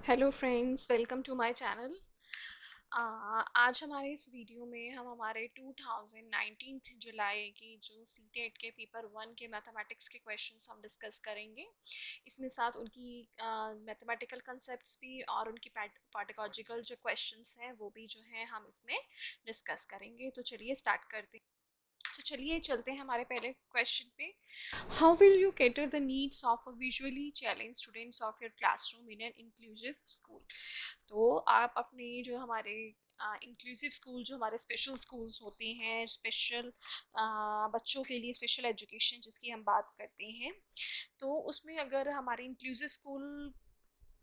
Hello friends, welcome to my channel. आज हमारे इस वीडियो में हम हमारे 2019 जुलाई की जो सीटेट के पेपर 1 के मैथमेटिक्स के क्वेश्चंस हम डिस्कस करेंगे। इसमें साथ उनकी मैथमेटिकल कंसेप्ट्स भी और उनकी पैडागॉजिकल जो क्वेश्चंस हैं वो भी जो हैं हम इसमें डिस्कस करेंगे। तो चलिए स्टार्ट करते हैं। तो चलिए चलते हैं हमारे पहले क्वेश्चन पे। How will you cater the needs of a visually challenged students of your classroom in an inclusive school? तो आप अपने जो हमारे इंक्लूसिव स्कूल, जो हमारे स्पेशल स्कूल्स होते हैं, स्पेशल बच्चों के लिए स्पेशल एजुकेशन जिसकी हम बात करते हैं, तो उसमें अगर हमारे इंक्लूसिव स्कूल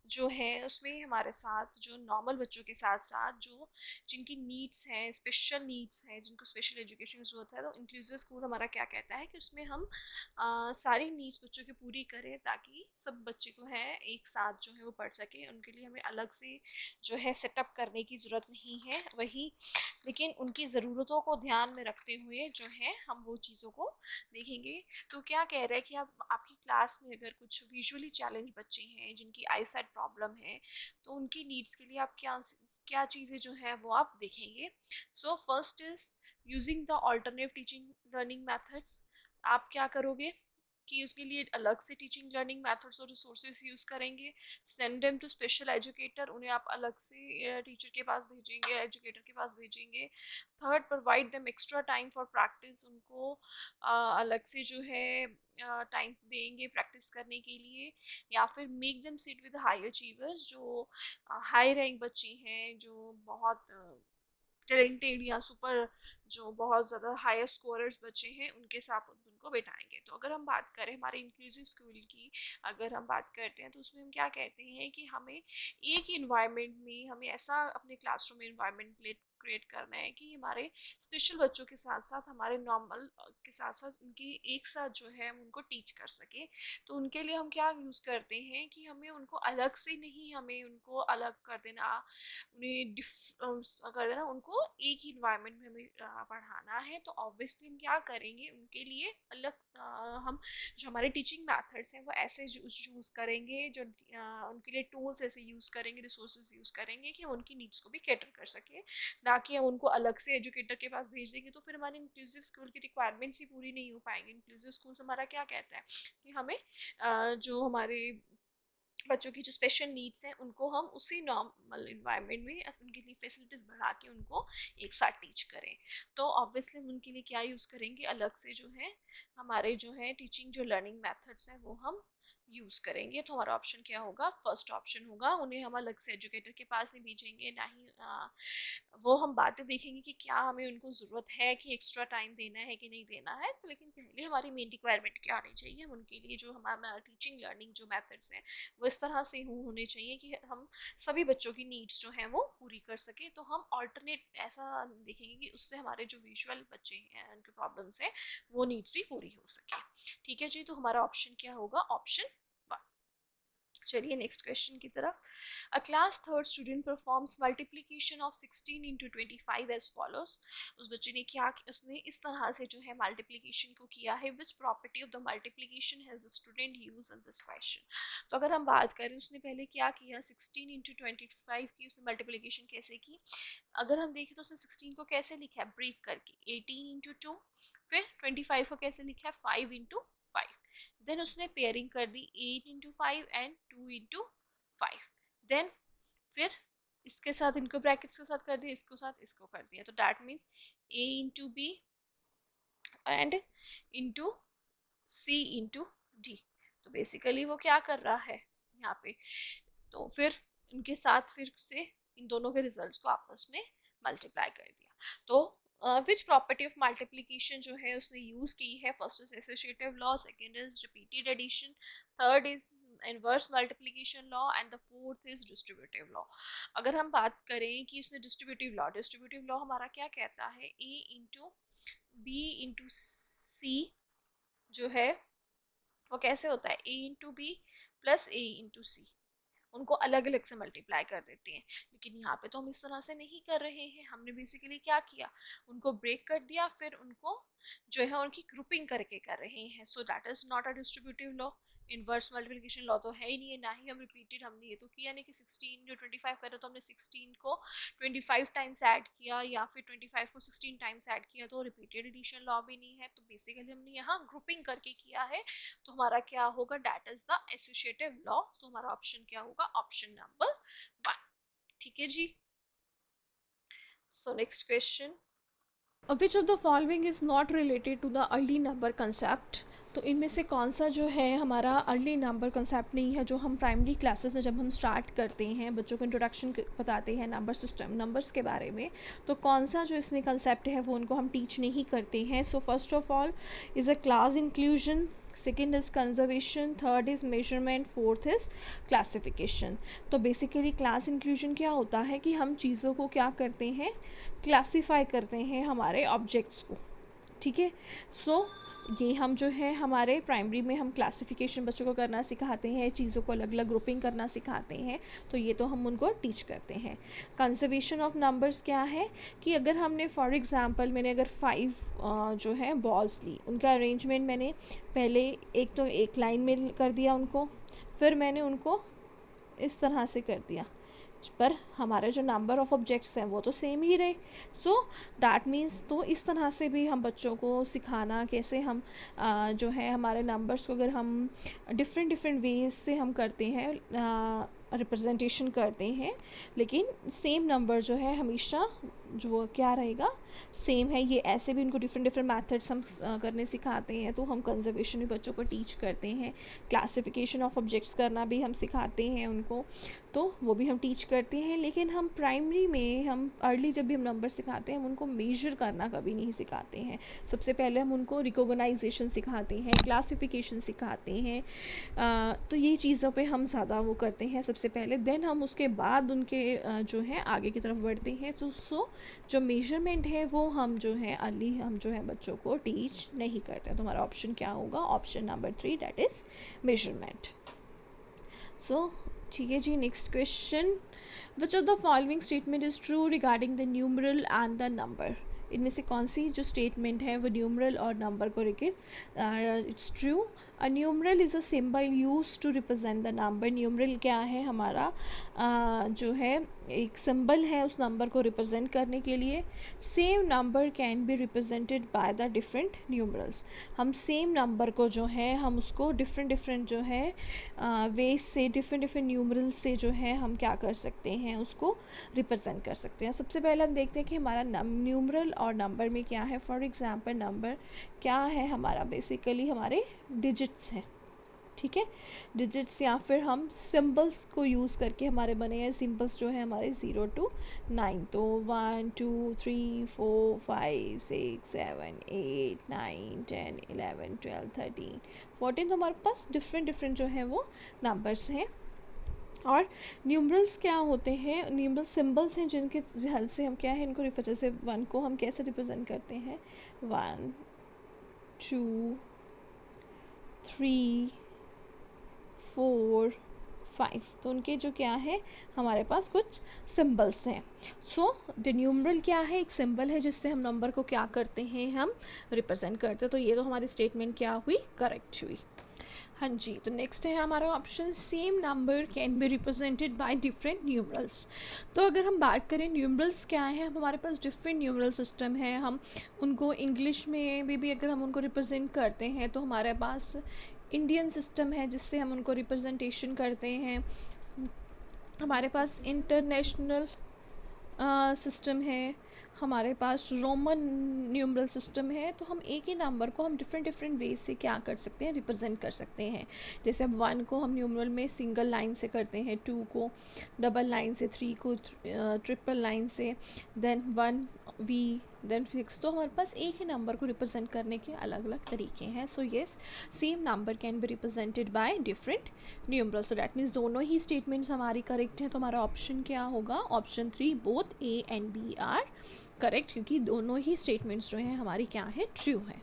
जो है उसमें हमारे साथ जो नॉर्मल बच्चों के साथ साथ जो जिनकी नीड्स हैं, स्पेशल नीड्स हैं, जिनको स्पेशल एजुकेशन की ज़रूरत है, तो इंक्लूसिव स्कूल हमारा क्या कहता है कि उसमें हम सारी नीड्स बच्चों की पूरी करें ताकि सब बच्चे को है एक साथ जो है वो पढ़ सके। उनके लिए हमें अलग से जो है सेटअप करने की ज़रूरत नहीं है, वही लेकिन उनकी ज़रूरतों को ध्यान में रखते हुए जो है हम वो चीज़ों को देखेंगे। तो क्या कह रहा है कि आप आपकी क्लास में अगर कुछ विजुअली चैलेंज बच्चे हैं जिनकी आई साइट प्रॉब्लम है, तो उनकी नीड्स के लिए आप क्या क्या चीज़ें जो है वो आप देखेंगे। So first is using the alternative teaching learning methods. आप क्या करोगे कि उसके लिए अलग से टीचिंग लर्निंग मेथड्स और रिसोर्सेज यूज़ करेंगे। Send them to special educator, उन्हें आप अलग से टीचर के पास भेजेंगे, एजुकेटर के पास भेजेंगे। Third, provide them extra time for practice, उनको अलग से जो है टाइम देंगे प्रैक्टिस करने के लिए। या फिर make them sit with high achievers, जो हाई रैंक बच्चे हैं, जो बहुत टैलेंटेड या सुपर, जो बहुत ज़्यादा हायर स्कोरर्स बच्चे हैं, उनके साथ उनको बैठाएंगे। तो अगर हम बात करें हमारे इंक्लूसिव स्कूल की, अगर हम बात करते हैं तो उसमें हम क्या कहते हैं कि हमें एक ही इन्वायरमेंट में हमें ऐसा अपने क्लासरूम में इन्वायरमेंट क्रिएट करना है कि हमारे स्पेशल बच्चों के साथ साथ हमारे नॉर्मल के साथ साथ उनकी एक साथ जो है हम उनको टीच कर सके। तो उनके लिए हम क्या यूज़ करते हैं कि हमें उनको अलग से नहीं, हमें उनको अलग कर देना, उन्हें कर देना, उनको एक ही इन्वायरमेंट में हमें पढ़ाना है। तो ऑब्वियसली हम क्या करेंगे, उनके लिए अलग हम जो हमारे टीचिंग मेथड्स हैं वो ऐसे यूज़ करेंगे, जो उनके लिए टूल्स ऐसे यूज़ करेंगे, रिसोर्सेज यूज़ करेंगे कि हम उनकी नीड्स को भी कैटर कर सकें। ना कि हम उनको अलग से एजुकेटर के पास भेज देंगे, तो फिर हमारे इंक्लूसिव स्कूल की रिक्वायरमेंट्स ही पूरी नहीं हो पाएंगी। इंक्लूसिव स्कूल्स हमारा क्या कहता है कि हमें जो हमारे बच्चों की जो स्पेशल नीड्स हैं उनको हम उसी नॉर्मल इन्वायरमेंट में उनके लिए फैसिलिटीज़ बढ़ा के उनको एक साथ टीच करें। तो ऑब्वियसली हम उनके लिए क्या यूज़ करेंगे, अलग से जो है हमारे जो है टीचिंग जो लर्निंग मेथड्स हैं वो हम यूज़ करेंगे। तो हमारा ऑप्शन क्या होगा, फर्स्ट ऑप्शन होगा। उन्हें हम अलग से एजुकेटर के पास नहीं भेजेंगे, ना ही वो हम बातें देखेंगे कि क्या हमें उनको ज़रूरत है कि एक्स्ट्रा टाइम देना है कि नहीं देना है। तो लेकिन पहले हमारी मेन रिक्वायरमेंट क्या आनी चाहिए, हम उनके लिए जो हमारा टीचिंग लर्निंग जो मेथड्स हैं वो इस तरह से होने चाहिए कि हम सभी बच्चों की नीड्स जो हैं वो पूरी कर सकें। तो हम ऑल्टरनेट ऐसा देखेंगे कि उससे हमारे जो विजुअल बच्चे हैं उनके प्रॉब्लम्स हैं वो नीड्स भी पूरी हो सके। ठीक है जी, तो हमारा ऑप्शन क्या होगा, ऑप्शन 1। चलिए नेक्स्ट क्वेश्चन की तरफ। A class third student performs multiplication of 16 into 25 as follows. उस बच्चे ने क्या, उसने इस तरह से जो है मल्टीप्लिकेशन को किया है। Which property of the multiplication has the student use in this question. तो अगर हम बात करें उसने पहले क्या किया, 16 इंटू 25 की उसने मल्टीप्लिकेशन कैसे की। अगर हम देखें तो उसने 16 को कैसे लिखा है, ब्रेक करके 18 इंटू 2। फिर 25 को कैसे लिखा है, 5 इंटू 5। देन उसने पेयरिंग कर दी 8 इंटू 5 एंड 2 इंटू 5। देन फिर इसके साथ इनको ब्रैकेट्स के साथ कर दिया, इसको साथ इसको कर दिया। तो that means a into b and into c into d. तो बेसिकली वो क्या कर रहा है यहाँ पे, तो फिर इनके साथ फिर से इन दोनों के रिजल्ट्स को आपस में मल्टीप्लाई कर दिया। तो विच प्रॉपर्टी ऑफ मल्टीप्लिकेशन जो है उसने यूज़ की है, first is associative law, second is repeated addition, third is inverse multiplication law and the fourth is distributive law. अगर हम बात करें कि इसने डिस्ट्रीब्यूटिव लॉ हमारा क्या कहता है, ए इंटू बी इंटू सी जो है वो कैसे होता है, ए इंटू बी प्लस ए इंटू सी। उनको अलग अलग से मल्टीप्लाई कर देते हैं। लेकिन यहाँ पे तो हम इस तरह से नहीं कर रहे हैं, हमने बेसिकली क्या किया, उनको ब्रेक कर दिया, फिर उनको जो है उनकी ग्रुपिंग करके कर रहे हैं। So that is not a distributive law. Inverse multiplication law तो है ही नहीं है, ना ही हम रिपीटेड, हमने ये तो किया नहीं कि 16 जो 25 करे तो हमने 16 को 25 टाइम्स ऐड किया या फिर 25 को 16 टाइम्स ऐड किया, तो रिपीटेड एडिशन लॉ भी नहीं है। तो बेसिकली हमने यहाँ ग्रुपिंग करके किया है, तो हमारा क्या होगा, that is the associative law. तो हमारा ऑप्शन क्या होगा, ऑप्शन नंबर 1। ठीक है जी। So next question, which of the following is not related to the early number concept. तो इनमें से कौन सा जो है हमारा अर्ली नंबर कंसेप्ट नहीं है, जो हम प्राइमरी क्लासेस में जब हम स्टार्ट करते हैं, बच्चों को इंट्रोडक्शन बताते हैं नंबर सिस्टम, नंबर्स के बारे में, तो कौन सा जो इसमें कंसेप्ट है वो उनको हम टीच नहीं करते हैं। So first of all is a class inclusion, second is conservation, third is measurement, fourth is classification. तो बेसिकली क्लास इंक्लूजन क्या होता है कि हम चीज़ों को क्या करते हैं, क्लासीफाई करते हैं हमारे ऑब्जेक्ट्स को। ठीक है। सो ये हम जो है हमारे प्राइमरी में हम क्लासिफिकेशन बच्चों को करना सिखाते हैं, चीज़ों को अलग अलग ग्रुपिंग करना सिखाते हैं, तो ये तो हम उनको टीच करते हैं। कंजर्वेशन ऑफ नंबर्स क्या है कि अगर हमने फॉर एग्जांपल मैंने अगर 5 जो है बॉल्स ली, उनका अरेंजमेंट मैंने पहले एक तो एक लाइन में कर दिया उनको, फिर मैंने उनको इस तरह से कर दिया, पर हमारे जो नंबर ऑफ ऑब्जेक्ट्स हैं वो तो सेम ही रहे। सो दैट मीन्स, तो इस तरह से भी हम बच्चों को सिखाना कैसे हम जो है हमारे नंबर्स को अगर हम डिफरेंट डिफरेंट वेज से हम करते हैं, रिप्रेजेंटेशन करते हैं, लेकिन सेम नंबर जो है हमेशा जो क्या रहेगा, सेम है। ये ऐसे भी उनको डिफरेंट डिफरेंट मेथड्स हम करने सिखाते हैं, तो हम कंजर्वेशन भी बच्चों को टीच करते हैं, क्लासिफिकेशन ऑफ ऑब्जेक्ट्स करना भी हम सिखाते हैं उनको, तो वो भी हम टीच करते हैं। लेकिन हम प्राइमरी में, हम अर्ली जब भी हम नंबर सिखाते हैं, हम उनको मेजर करना कभी नहीं सिखाते हैं। सबसे पहले हम उनको रिकॉग्नाइजेशन सिखाते हैं, क्लासिफिकेशन सिखाते हैं, तो ये चीज़ों पे हम ज़्यादा वो करते हैं सबसे पहले, देन हम उसके बाद उनके जो है आगे की तरफ बढ़ते हैं। तो सो जो मेजरमेंट है वो हम जो है अर्ली हम जो है बच्चों को टीच नहीं करते। तो हमारा ऑप्शन क्या होगा, option number 3, that is measurement. So ठीक है जी। Next question, which of the following statement is true regarding the numeral and the number. इनमें से कौन सी जो स्टेटमेंट है वो न्यूमरल और नंबर को लेकर it's true. A numeral is a symbol used to represent the number. Numeral क्या है, हमारा जो है एक सिंबल है उस नंबर को रिप्रेजेंट करने के लिए। Same number can be represented by the different numerals. हम सेम नंबर को जो है हम उसको डिफरेंट डिफरेंट जो है वेज से, डिफरेंट डिफरेंट न्यूमरल्स से जो है हम क्या कर सकते हैं, उसको रिप्रेजेंट कर सकते हैं। सबसे पहले हम देखते हैं कि हमारा न्यूमरल और नंबर में क्या है। फॉर एग्जांपल नंबर क्या है हमारा, बेसिकली हमारे डिजिट्स हैं। ठीक है, डिजिट्स या फिर हम सिंबल्स को यूज़ करके हमारे बने हैं सिंबल्स जो है हमारे 0 to 9। तो 1 2 3 4 5 6 7 8 9 10 11 12 13 14, तो हमारे पास डिफरेंट डिफरेंट जो है वो नंबर्स हैं। और न्यूमरल्स क्या होते हैं, न्यूमरल सिंबल्स हैं जिनके हेल्प से हम क्या है इनको जैसे 1 को हम कैसे रिप्रेजेंट करते हैं, 1 2 3 4 5, तो उनके जो क्या है हमारे पास कुछ सिंबल्स हैं। सो द न्यूमरल क्या है, एक सिंबल है जिससे हम नंबर को क्या करते हैं, हम रिप्रेजेंट करते हैं। तो ये तो हमारी स्टेटमेंट क्या हुई, करेक्ट हुई। हाँ जी। तो नेक्स्ट है हमारा option, same number can be represented by different numerals. तो अगर हम बात करें न्यूमरल्स क्या है, हमारे पास डिफरेंट न्यूमरल सिस्टम है। हम उनको इंग्लिश में भी अगर हम उनको रिप्रेजेंट करते हैं तो हमारे पास इंडियन सिस्टम है जिससे हम उनको रिप्रेजेंटेशन करते हैं। हमारे पास इंटरनेशनल सिस्टम है, हमारे पास रोमन न्यूमरल सिस्टम है। तो हम एक ही नंबर को हम डिफरेंट डिफरेंट वेज से क्या कर सकते हैं, रिप्रेजेंट कर सकते हैं। जैसे अब 1 को हम न्यूमरल में सिंगल लाइन से करते हैं, 2 को डबल लाइन से, 3 को ट्रिपल लाइन से, देन 1 वी, देन 6। तो हमारे पास एक ही नंबर को रिप्रेजेंट करने के अलग अलग तरीके हैं। So yes, same number can be represented by different numeral. So that means दोनों ही स्टेटमेंट्स हमारी करेक्ट हैं। तो हमारा ऑप्शन क्या होगा, option 3, both a and b are correct, क्योंकि दोनों ही स्टेटमेंट्स जो हैं हमारी क्या है, ट्रू है।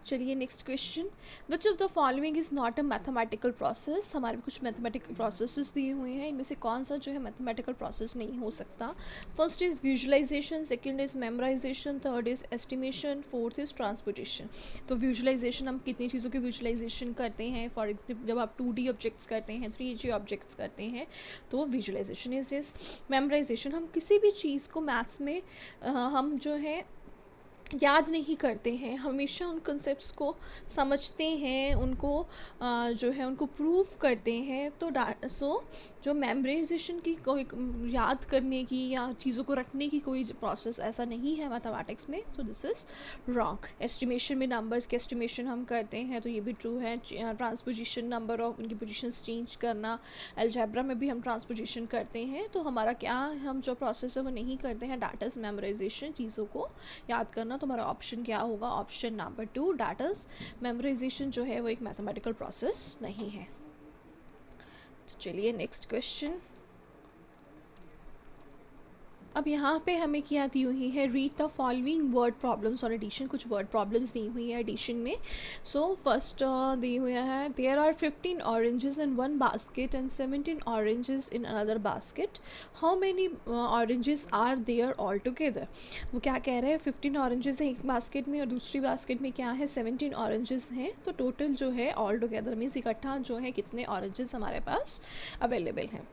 चलिए next question, which of the following is not a mathematical process. हमारे कुछ मैथमेटिकल प्रोसेसेस दिए हुए हैं, इनमें से कौन सा जो है मैथमेटिकल प्रोसेस नहीं हो सकता। First is visualisation, second is memorisation, third is estimation, fourth is transportation. तो विजुअलाइजेशन, हम कितनी चीज़ों की विजुअलाइजेशन करते हैं, फॉर एग्जाम्पल जब आप 2D ऑब्जेक्ट्स करते हैं, 3D ऑब्जेक्ट्स करते हैं, तो विजुअलाइजेशन इज दिस। मेमोराइजेशन, हम किसी भी चीज़ को मैथ्स में हम जो है याद नहीं करते हैं, हमेशा उन कंसेप्ट्स को समझते हैं, उनको जो है उनको प्रूव करते हैं। तो जो मेमोराइजेशन की कोई याद करने की या चीज़ों को रखने की कोई प्रोसेस ऐसा नहीं है मैथमेटिक्स में, तो दिस इज़ रॉन्ग। एस्टिमेशन में नंबर्स के एस्टिमेशन हम करते हैं, तो ये भी ट्रू है। ट्रांसपोजिशन, नंबर ऑफ उनकी पोजीशंस चेंज करना, अलजेब्रा में भी हम ट्रांसपोजिशन करते हैं। तो हमारा क्या, हम जो प्रोसेस है वो नहीं करते हैं, दैट इज़ मेमोराइजेशन, चीज़ों को याद करना। तो हमारा ऑप्शन क्या होगा, option number 2, that is memorisation जो है वो एक मैथमेटिकल प्रोसेस नहीं है। तो चलिए नेक्स्ट क्वेश्चन। अब यहाँ पे हमें क्या दी हुई है, read the following word problems और एडिशन। कुछ वर्ड प्रॉब्लम्स दी हुई है एडिशन में। सो फर्स्ट दी हुई है, there are 15 oranges in one basket and 17 oranges in another basket, how many oranges are there all together. वो क्या कह रहे हैं, 15 ऑरेंजेस हैं एक बास्केट में और दूसरी बास्केट में क्या है, 17 ऑरेंजेस हैं। तो टोटल जो है ऑल टुगेदर मीन्स इकट्ठा जो है कितने ऑरेंजेस हमारे पास अवेलेबल हैं।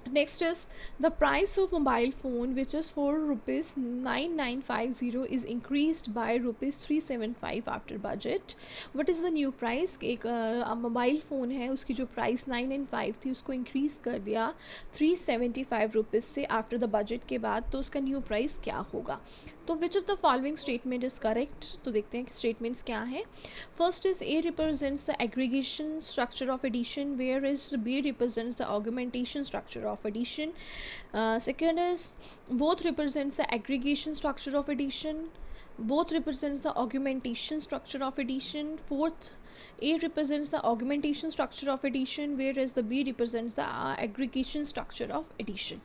Next is the price of mobile phone, which is for rupees 9950 is increased by rupees 375 after budget. What is the new price? एक मोबाइल फ़ोन है, उसकी जो प्राइस 995 थी उसको इंक्रीज़ कर दिया 375 रुपीज़ से आफ्टर द बजट के बाद। तो उसका न्यू प्राइस क्या होगा। तो which of the following statement is correct. तो देखते हैं कि स्टेटमेंट्स क्या हैं। First is a represents the aggregation structure of addition, where is b represents the augmentation structure of addition. Second is both represents the aggregation structure of addition, both represents the augmentation structure of addition. Fourth, A represents the augmentation structure of addition, whereas the B represents the aggregation structure of addition.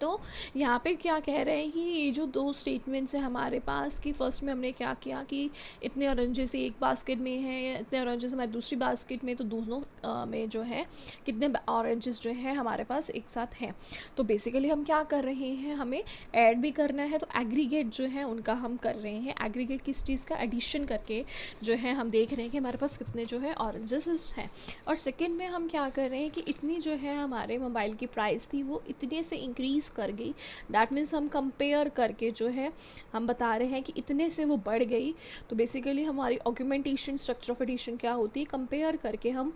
तो यहाँ पे क्या कह रहे हैं कि ये जो दो स्टेटमेंट्स हैं हमारे पास, कि फर्स्ट में हमने क्या किया कि इतने ऑरेंजेस एक बास्केट में हैं, इतने ऑरेंजेस हमारी दूसरी बास्केट में, तो दोनों में जो है कितने ऑरेंजेस जो है हमारे पास एक साथ हैं। तो बेसिकली हम क्या कर रहे हैं, हमें ऐड भी करना है, तो एग्रीगेट जो है उनका हम कर रहे हैं। एग्रीगेट किस चीज़ का, एडिशन करके जो है हम देख रहे हैं कि हमारे पास कितने जो है ऑरेंजेस हैं। और सेकेंड में हम क्या कर रहे हैं कि इतनी जो है हमारे मोबाइल की प्राइस थी वो इतने से इंक्रीज़ कर गई। दैट मीन्स हम कंपेयर करके जो है हम बता रहे हैं कि इतने से वो बढ़ गई। तो बेसिकली हमारी ऑगमेंटेशन स्ट्रक्चर ऑफ एडिशन क्या होती है, कंपेयर करके हम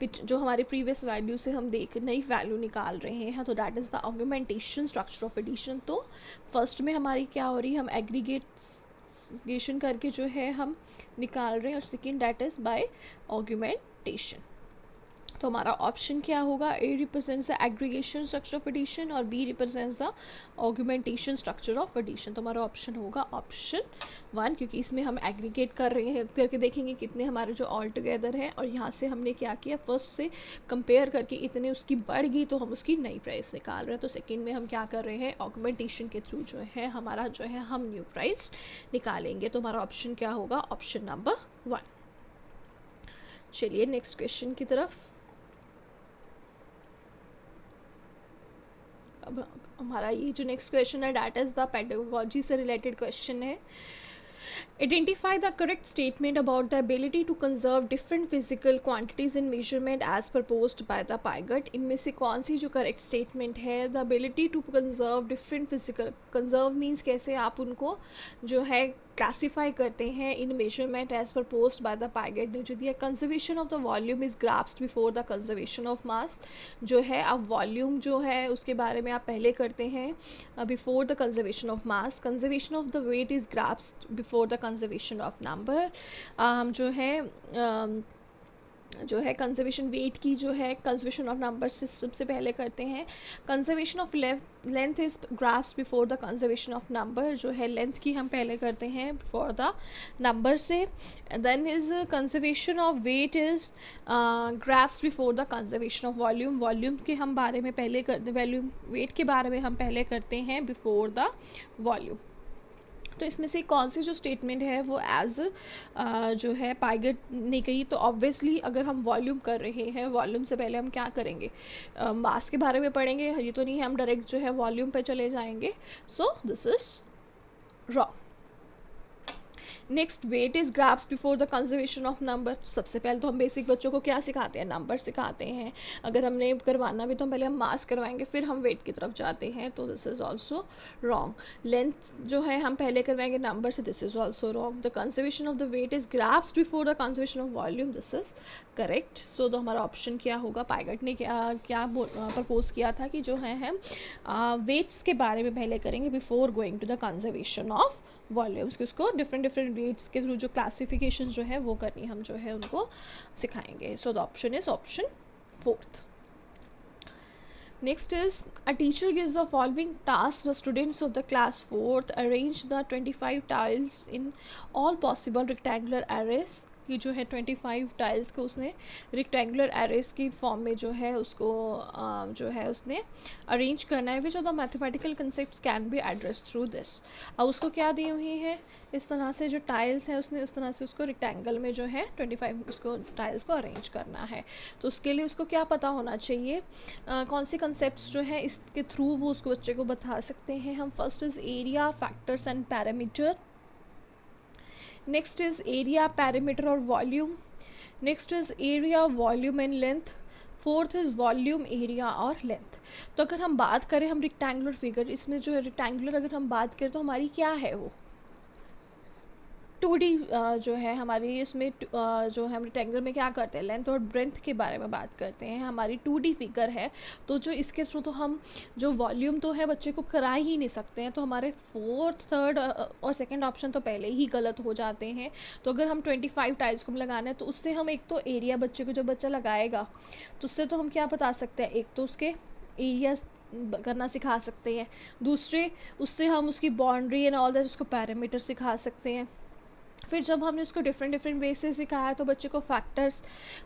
जो हमारे प्रीवियस वैल्यू से हम देख नई वैल्यू निकाल रहे हैं। तो that is the augmentation structure of addition. तो फर्स्ट में हमारी क्या हो रही है, हम एग्रीगेशन करके जो है हम निकाल रहे हैं, और second that is by augmentation. तो हमारा ऑप्शन क्या होगा, A represents the aggregation structure of addition और B represents the augmentation structure of addition. तो हमारा ऑप्शन होगा ऑप्शन 1, क्योंकि इसमें हम एग्रीगेट कर रहे हैं, करके देखेंगे कितने हमारे जो ऑल टुगेदर हैं, और यहाँ से हमने क्या किया, फर्स्ट से कंपेयर करके इतने उसकी बढ़ गई तो हम उसकी नई प्राइस निकाल रहे हैं। तो सेकेंड में हम क्या कर रहे हैं, ऑगमेंटेशन के थ्रू जो है हमारा जो है हम न्यू प्राइस निकालेंगे। तो हमारा ऑप्शन क्या होगा, ऑप्शन नंबर 1। चलिए नेक्स्ट क्वेश्चन की तरफ। अब हमारा ये जो नेक्स्ट क्वेश्चन है डैट इज़ द पेडागोजी से रिलेटेड क्वेश्चन है। Identify the correct statement about the ability to conserve different physical quantities in measurement as proposed by the Pygot। इनमें से कौन सी जो करेक्ट स्टेटमेंट है, the ability to conserve different physical, conserve means कैसे आप उनको जो है क्लासीफाई करते हैं in measurement as proposed by the Piaget ने जो दिया। Conservation of the volume is grasped before the conservation of mass. जो है अब वॉल्यूम जो है उसके बारे में आप पहले करते हैं before the conservation of mass. Conservation of the weight is grasped before the conservation of number. हम जो है कंजर्वेशन वेट की जो है कंजर्वेशन ऑफ नंबर से सबसे पहले करते हैं। Conservation of length is graphs before the conservation of number. जो है लेंथ की हम पहले करते हैं बिफोर द नंबर से। Then is conservation of weight is graphs before the conservation of volume. Volume के हम बारे में पहले करते, वॉल्यूम वेट के बारे में हम पहले करते हैं बिफोर द वॉल्यूम। तो इसमें से कौन सी जो स्टेटमेंट है वो एज जो है पाइगट नहीं कही। तो ऑब्वियसली अगर हम वॉल्यूम कर रहे हैं, वॉल्यूम से पहले हम क्या करेंगे, मास के बारे में पढ़ेंगे। ये तो नहीं है हम डायरेक्ट जो है वॉल्यूम पे चले जाएंगे। So this is wrong. Next, weight is graphs before the conservation of number. सबसे पहले तो हम बेसिक बच्चों को क्या सिखाते हैं, नंबर सिखाते हैं। अगर हमने करवाना भी तो पहले हम मास करवाएंगे, फिर हम वेट की तरफ जाते हैं। तो this is also wrong. Length जो है हम पहले करवाएंगे नंबर से, this is also wrong. The conservation of the weight is graphs before the conservation of volume, this is correct. So तो हमारा ऑप्शन क्या होगा, पाइगट ने क्या प्रपोज किया था कि जो है हम वेट्स के बारे में पहले करेंगे before going to the conservation of volumes, कि उसको डिफरेंट वेट्स के थ्रू जो क्लासिफिकेशन जो है वो करनी हम जो है उनको सिखाएंगे। So the option is option 4th। Next is, a teacher gives the following task to students of the class 4th: arrange the 25 tiles in all possible rectangular arrays। ये जो है 25 टाइल्स को उसने रेक्टेंगुलर एरेस की form में जो है उसको जो है उसने अरेंज करना है। विच of the mathematical concepts can be address through this. अब उसको क्या दी हुई है, इस तरह से जो टाइल्स है उसने इस तरह से उसको रेक्टेंगल में जो है 25 उसको टाइल्स को अरेंज करना है। तो उसके लिए उसको क्या पता होना चाहिए, कौन से कंसेप्ट्स जो है इसके थ्रू वो उसको बच्चे को बता सकते हैं हम। First is area, factors and parameter. Next is area, parameter और volume. Next is area, volume and length. Fourth is volume, area और लेंथ। तो अगर हम बात करें हम रेक्टेंगुलर फिगर, इसमें जो है रेक्टेंगुलर अगर हम बात करें तो हमारी क्या है वो 2D जो है हमारी, इसमें जो हम रेक्टेंगल में क्या करते हैं, लेंथ और ब्रेंथ के बारे में बात करते हैं। हमारी 2D फिगर है, तो जो इसके थ्रू तो हम जो वॉल्यूम तो है बच्चे को करा ही नहीं सकते हैं। तो हमारे 4th, 3rd और 2nd ऑप्शन तो पहले ही गलत हो जाते हैं। तो अगर हम 25 टाइल्स को लगाना है तो उससे हम एक तो एरिया बच्चे को, जब बच्चा लगाएगा तो उससे तो हम क्या बता सकते हैं, एक तो उसके एरियाज करना सिखा सकते हैं, दूसरे उससे हम उसकी बाउंड्री एंड ऑल दैट उसको पैरामीटर सिखा सकते हैं। फिर जब हमने उसको डिफरेंट वे से सिखाया तो बच्चे को फैक्टर्स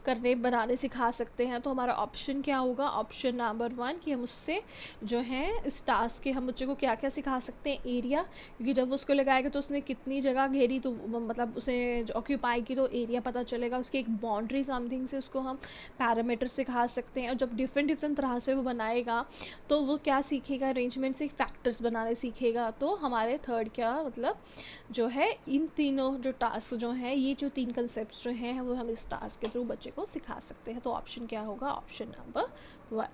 करने बनाने सिखा सकते हैं। तो हमारा ऑप्शन क्या होगा, ऑप्शन नंबर 1, कि हम उससे जो है इस टास्क के हम बच्चे को क्या क्या सिखा सकते हैं, एरिया, क्योंकि जब वो उसको लगाएगा तो उसने कितनी जगह घेरी, तो मतलब उसने ऑक्यूपाई की तो एरिया पता चलेगा। उसकी एक बाउंड्री समथिंग से उसको हम पैरामीटर सिखा सकते हैं। और जब डिफरेंट तरह से वो बनाएगा तो वो क्या सीखेगा, अरेंजमेंट से फैक्टर्स बनाने सीखेगा। तो हमारे 3rd क्या मतलब जो है इन तीनों जो टास्क जो हैं, ये जो 3 कंसेप्ट जो हैं वो हम इस टास्क के थ्रू बच्चे को सिखा सकते हैं। तो ऑप्शन क्या होगा, option number 1।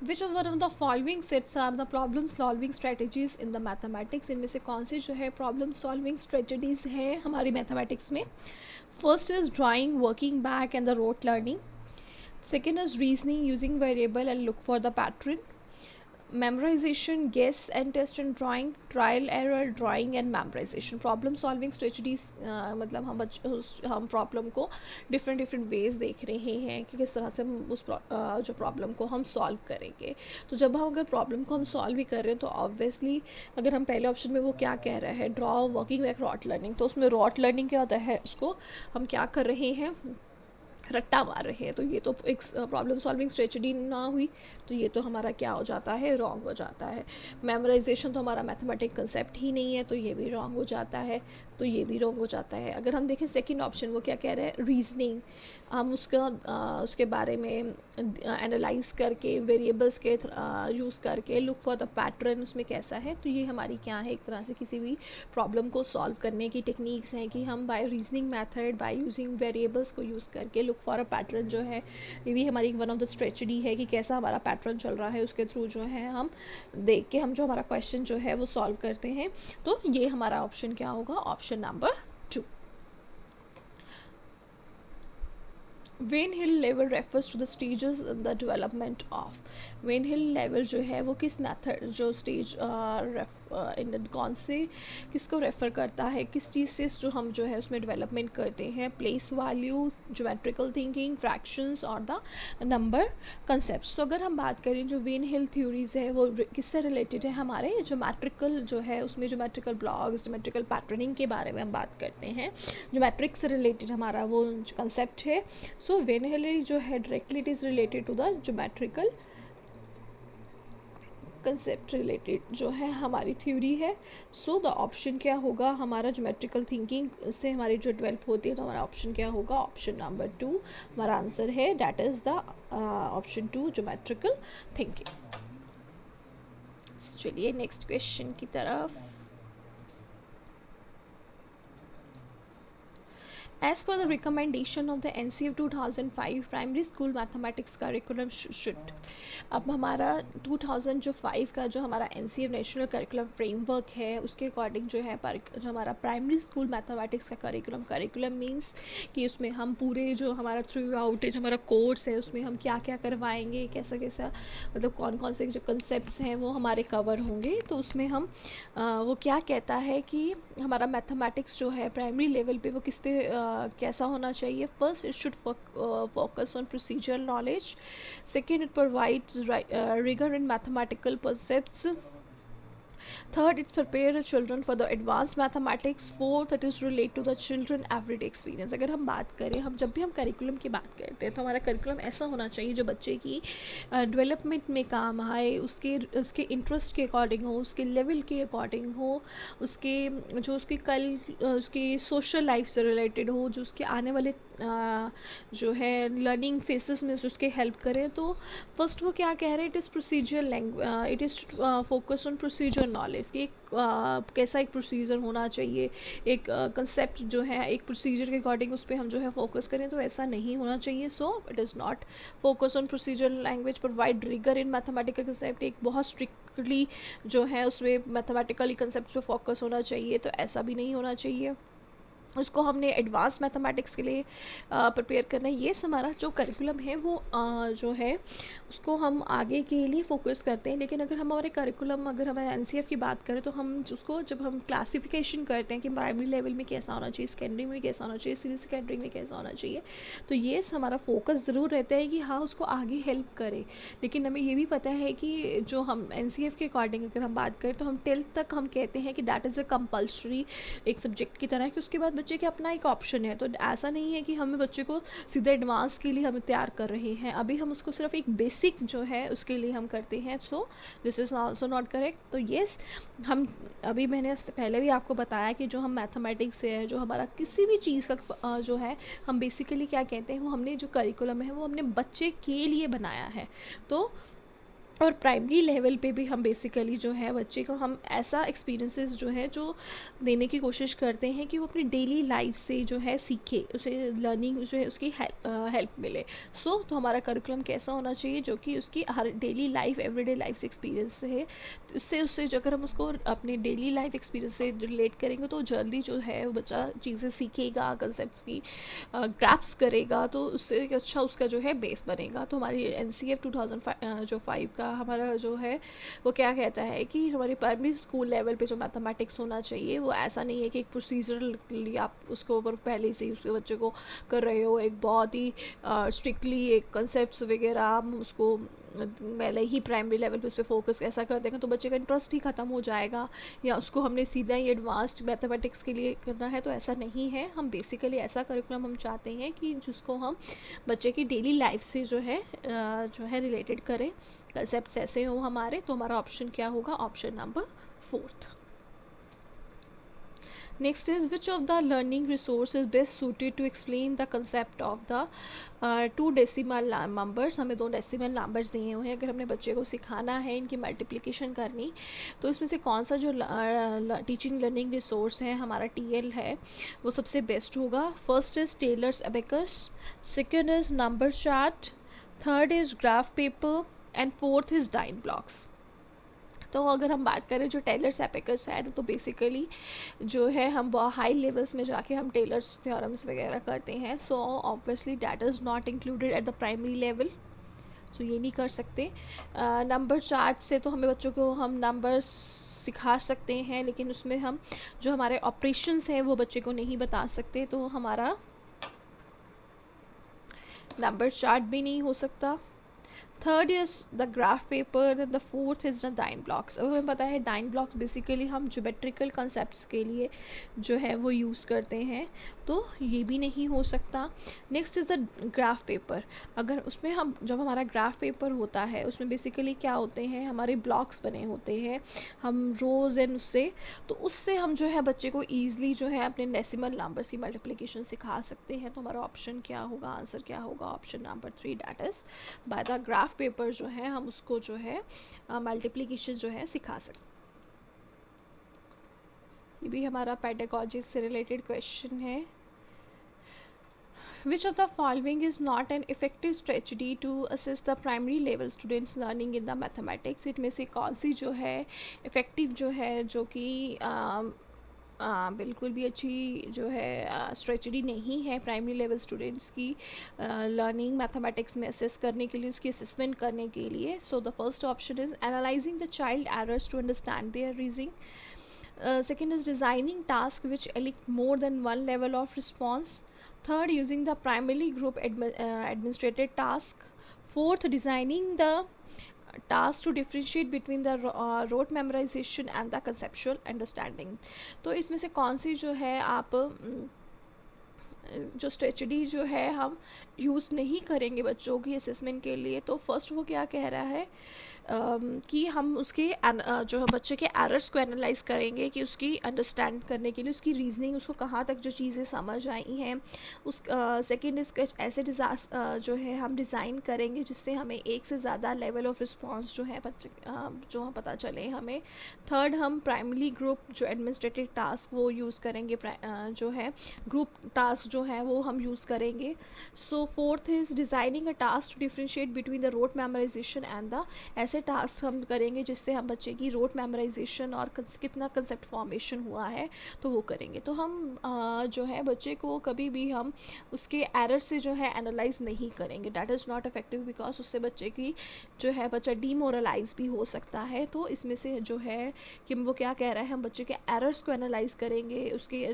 Which of one of the following sets are the problem solving strategies in the mathematics. इनमें से कौन सी जो है प्रॉब्लम सॉल्विंग स्ट्रेटजीज है हमारी मैथमेटिक्स में। First is drawing, working back and the rote learning. Second is reasoning, using variable and look for the pattern. Memorization, guess and test and drawing, trial error, drawing and memorization. Problem solving strategies मतलब हम problem को different ways देख रहे हैं कि किस तरह से हम उस जो प्रॉब्लम को हम सॉल्व करेंगे। तो जब हम अगर प्रॉब्लम को हम सॉल्व ही कर रहे हैं तो ऑब्वियसली अगर हम पहले ऑप्शन में वो क्या कह रहा है, draw, working back, rote learning, तो उसमें रॉट लर्निंग क्या होता है, उसको हम क्या कर रहे हैं, रट्टा मार रहे हैं। तो ये तो एक प्रॉब्लम सॉल्विंग स्ट्रेटजी ना हुई, तो ये तो हमारा क्या हो जाता है, रॉन्ग हो जाता है। मेमोराइजेशन तो हमारा मैथमेटिक कंसेप्ट ही नहीं है, तो ये भी रॉन्ग हो जाता है, तो ये भी रॉन्ग हो जाता है। अगर हम देखें सेकंड ऑप्शन, वो क्या कह रहे हैं, रीजनिंग, हम उसके बारे में एनालाइज करके वेरिएबल्स के यूज़ करके लुक फॉर द पैटर्न, उसमें कैसा है। तो ये हमारी क्या है, एक तरह से किसी भी प्रॉब्लम को सॉल्व करने की टेक्निक्स हैं कि हम by reasoning method, by using variables को यूज़ करके लुक फॉर अ पैटर्न जो है, ये भी हमारी वन ऑफ द स्ट्रेटजी है कि कैसा हमारा पैटर्न चल रहा है, उसके थ्रू जो है हम देख के हम जो हमारा क्वेश्चन जो है वो सॉल्व करते हैं। तो ये हमारा ऑप्शन क्या होगा, option number 2। Van Hiele level refers to the stages in the development of. Van Hiele level जो है वो किस मेथड, जो स्टेज कौन से किसको रेफ़र करता है, किस चीज़ से जो हम जो है उसमें डेवलपमेंट करते हैं, place values, geometrical thinking, fractions और द नंबर कंसेप्ट्स। तो अगर हम बात करें जो वेन हिल थ्योरीज है वो किससे रिलेटेड है, हमारे ज्योमेट्रिकल जो है उसमें ज्योमेट्रिकल ब्लॉक्स, ज्योमेट्रिकल पैटर्निंग के बारे में हम बात करते हैं। ज्योमेट्रिक से रिलेटेड हमारा वो कंसेप्ट है। सो सो वेनहली जो है directly it is related to the geometrical concept related जो है हमारी थ्योरी है. सो द ऑप्शन क्या होगा हमारा ज्योमेट्रिकल थिंकिंग से हमारी जो डेवलप होती है, तो हमारा ऑप्शन क्या होगा, ऑप्शन नंबर 2 हमारा आंसर है. That is the option 2 geometrical thinking. चलिए नेक्स्ट क्वेश्चन की तरफ. As per the recommendation of the NCF 2005 primary school mathematics curriculum should. अब हमारा 2005 का जो हमारा NCF नेशनल करिकुलम फ्रेमवर्क है उसके अकॉर्डिंग जो है जो हमारा प्राइमरी स्कूल मैथमेटिक्स का करिकुलम मींस कि उसमें हम पूरे जो हमारा थ्रू आउट जो हमारा कोर्स है उसमें हम क्या क्या करवाएंगे, कैसा कैसा मतलब कौन कौन से जो कंसेप्ट्स हैं वो हमारे कवर होंगे. तो उसमें हम वो क्या कहता है कि हमारा मैथमेटिक्स जो है प्राइमरी लेवल पे वो किस पे कैसा होना चाहिए. First it should focus on procedural knowledge. Second it provides rigor in mathematical concepts. Third, it's prepare the children for the advanced mathematics. Fourth, it is relate to the children everyday experience. अगर हम बात करें, हम जब भी हम curriculum की बात करते हैं तो हमारा करिकुलम ऐसा होना चाहिए जो बच्चे की डेवलपमेंट में काम आए, उसके इंटरेस्ट के अकॉर्डिंग हो, उसके लेवल के अकॉर्डिंग हो, उसके जो उसकी सोशल लाइफ से रिलेटेड हो, जो उसके आने वाले जो है लर्निंग फेसेस में उसके हेल्प करें. तो फर्स्ट वो क्या कह रहे हैं, it is procedure language, it is focus on procedure knowledge कि कैसा एक प्रोसीजर होना चाहिए, एक कंसेप्ट जो है एक प्रोसीजर के अकॉर्डिंग उस पर हम जो है फोकस करें, तो ऐसा नहीं होना चाहिए. So it is not focus on procedure language. Provide rigour in mathematical concept, एक बहुत स्ट्रिक्टली जो है उसमें मैथमेटिकली कंसेप्ट पे फोकस होना चाहिए, तो ऐसा भी नहीं होना चाहिए. उसको हमने एडवांस मैथमेटिक्स के लिए प्रिपेयर करना है. ये हमारा जो करिकुलम है वो जो है उसको हम आगे के लिए फोकस करते हैं. लेकिन अगर हम हमारे करिकुलम अगर हमारे एनसीएफ की बात करें तो हम उसको जब हम क्लासिफिकेशन करते हैं कि प्राइमरी लेवल में कैसा होना चाहिए, सेकेंडरी में कैसा होना चाहिए, सीनियर सेकेंडरी में कैसा होना चाहिए, तो ये हमारा फोकस ज़रूर रहता है कि हाँ उसको आगे हेल्प करे. लेकिन हमें ये भी पता है कि जो हम एनसीएफ के अकॉर्डिंग अगर हम बात करें तो हम 10th तक हम कहते हैं कि दैट इज़ अ कंपल्सरी एक सब्जेक्ट की तरह, कि उसके बाद बच्चे के अपना एक ऑप्शन है. तो ऐसा नहीं है कि हमें बच्चे को सीधे एडवांस के लिए हमें तैयार कर रहे हैं, अभी हम उसको सिर्फ एक बेसिक जो है उसके लिए हम करते हैं. So this is also not correct. तो येस, हम अभी मैंने पहले भी आपको बताया कि जो हम मैथमेटिक्स से है, जो हमारा किसी भी चीज़ का जो है हम बेसिकली क्या कहते हैं, वो हमने जो करिकुलम है वो हमने बच्चे के लिए बनाया है. तो और प्राइमरी लेवल पे भी हम बेसिकली जो है बच्चे को हम ऐसा एक्सपीरियंसेस जो है जो देने की कोशिश करते हैं कि वो अपनी डेली लाइफ से जो है सीखे, उसे लर्निंग जो है उसकी हेल्प मिले. सो तो हमारा करिकुलम कैसा होना चाहिए जो कि उसकी हर डेली लाइफ एवरीडे लाइफ से एक्सपीरियंस है, उससे जो अगर हम उसको अपने डेली लाइफ एक्सपीरियंस से रिलेट करेंगे तो जल्दी जो है वो बच्चा चीज़ें सीखेगा, कंसेप्ट्स की ग्रैप्स करेगा, तो उससे अच्छा उसका जो है बेस बनेगा. तो हमारी एनसीएफ 2005 जो 5 का हमारा जो है वो क्या कहता है कि हमारे प्राइमरी स्कूल लेवल पे जो मैथमेटिक्स होना चाहिए वो ऐसा नहीं है कि एक प्रोसीजरली आप उसको ऊपर पहले से ही उसके बच्चे को कर रहे हो, एक बहुत ही स्ट्रिक्टली एक कंसेप्ट्स वगैरह आप उसको पहले ही प्राइमरी लेवल पे उस पर फोकस ऐसा कर देंगे तो बच्चे का इंटरेस्ट ही ख़त्म हो जाएगा, या उसको हमने सीधा ही एडवांस्ड मैथमेटिक्स के लिए करना है. तो ऐसा नहीं है. हम बेसिकली ऐसा करिकुलम हम चाहते हैं कि जिसको हम बच्चे की डेली लाइफ से जो है रिलेटेड करें, कंसेप्ट्स ऐसे हो हमारे. तो हमारा ऑप्शन क्या होगा, option number 4. Next is which of the learning resource is best suited to explain the concept of the two decimal numbers. हमें 2 डेसिमल नंबर्स दिए हुए हैं, अगर हमने बच्चे को सिखाना है इनकी मल्टीप्लिकेशन करनी, तो इसमें से कौन सा जो टीचिंग लर्निंग रिसोर्स है हमारा टीएल है वो सबसे बेस्ट होगा. First is Taylor's abacus, second is number chart, third is graph paper and fourth is Dienes blocks. तो अगर हम बात करें जो टेलर्स एबेकस है तो बेसिकली जो है हम हाई लेवल्स में जाके हम टेलर्स थ्योरम्स वगैरह करते हैं. So obviously that is not included at the primary level, so ये नहीं कर सकते. नंबर चार्ट से तो हमें बच्चों को हम नंबर्स सिखा सकते हैं, लेकिन उसमें हम जो हमारे ऑपरेशंस हैं वो बच्चे को नहीं बता सकते, तो हमारा नंबर चार्ट भी नहीं हो सकता. Third is the graph paper, the fourth is the Dienes blocks. अब हमें पता है डाइन ब्लॉक्स बेसिकली हम ज्योमेट्रिकल कंसेप्ट के लिए जो है वो यूज़ करते हैं, तो ये भी नहीं हो सकता। Next is the graph paper. अगर उसमें हम जब हमारा ग्राफ पेपर होता है उसमें बेसिकली क्या होते हैं, हमारे ब्लॉक्स बने होते हैं, हम रोज़ एंड उससे हम जो है बच्चे को ईज़िली जो है अपने डेसिमल नंबर्स की मल्टीप्लिकेशन सिखा सकते हैं। तो हमारा ऑप्शन क्या होगा, आंसर क्या होगा, option number 3, that is by the graph paper जो है हम उसको जो है मल्टीप्लिकेशन जो है सिखा सकते। ये भी हमारा पेडागोजी से रिलेटेड क्वेश्चन है। Which of the following is not an effective strategy to assess the primary level students learning in the mathematics? इनमें से कौन सी जो है इफ़ेक्टिव जो है, जो कि बिल्कुल भी अच्छी जो है स्ट्रेटजी नहीं है प्राइमरी लेवल स्टूडेंट्स की लर्निंग मैथमेटिक्स में असेस करने के लिए, उसकी असेसमेंट करने के लिए? So the first option is analysing the child errors to understand their reasoning. Second is designing tasks which elicit more than one level of response. Third, using the primarily group administrated task. Fourth, designing the task to differentiate between the rote memorization and the conceptual understanding. तो इसमें से कौन सी जो है आप जो strategy जो है हम यूज़ नहीं करेंगे बच्चों की असेसमेंट के लिए? तो फर्स्ट वो क्या कह रहा है कि हम उसके जो है बच्चे के एरर्स को एनालाइज करेंगे, कि उसकी अंडरस्टैंड करने के लिए उसकी रीजनिंग, उसको कहाँ तक जो चीज़ें समझ आई हैं। उस सेकेंड इसका ऐसे जो है हम डिज़ाइन करेंगे जिससे हमें एक से ज़्यादा लेवल ऑफ रिस्पॉन्स जो है बच्चे जो पता चले हमें। थर्ड, हम प्राइमरी ग्रुप जो एडमिनिस्ट्रेटिव टास्क वो यूज़ करेंगे, जो है ग्रुप टास्क जो है वो हम यूज़ करेंगे। So fourth is designing a task to differentiate between the rote memorization and the, ऐसे टास्क हम करेंगे जिससे हम बच्चे की रोट मेमोराइजेशन और कितना कंसेप्ट फॉर्मेशन हुआ है तो वो करेंगे। तो हम जो है बच्चे को कभी भी हम उसके एरर से जो है एनालाइज नहीं करेंगे, that is not effective, because उससे बच्चे की जो है बच्चा डीमोरलाइज भी हो सकता है। तो इसमें से जो है कि वो क्या कह रहा है, हम बच्चे के एरर्स को एनालाइज करेंगे उसके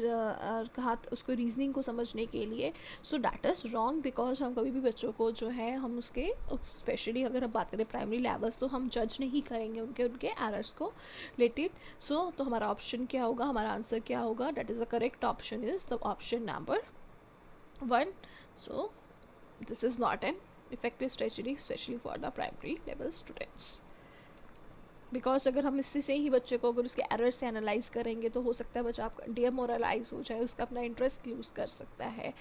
कहा उसको रीजनिंग को समझने के लिए। So that is wrong, because हम कभी भी बच्चों को जो है हम उसके, स्पेशली अगर हम बात करें प्राइमरी लेवल्स, तो हम जज नहीं करेंगे उनके एरर्स को रिलेटेड। सो तो हमारा ऑप्शन क्या होगा, हमारा आंसर क्या होगा, that is the correct option is the option number 1. So this is not an effective strategy specially for the primary level students, because अगर हम इससे से ही बच्चे को अगर उसके एरर से एनालाइज करेंगे तो हो सकता है बच्चा आपका डीमोरलाइज हो जाए, उसका अपना इंटरेस्ट लूज़ कर सकता है।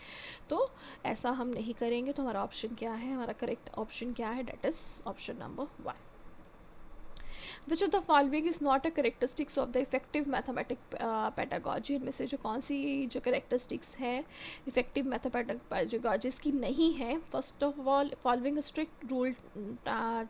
तो ऐसा हम नहीं करेंगे। तो हमारा ऑप्शन क्या है, हमारा करेक्ट ऑप्शन क्या है, that is option number 1. Which of the following is not a characteristics of the effective mathematic pedagogy? इनमें से जो कौन सी जो characteristics है effective mathematic pedagogies की नहीं है? First of all, following a strict rule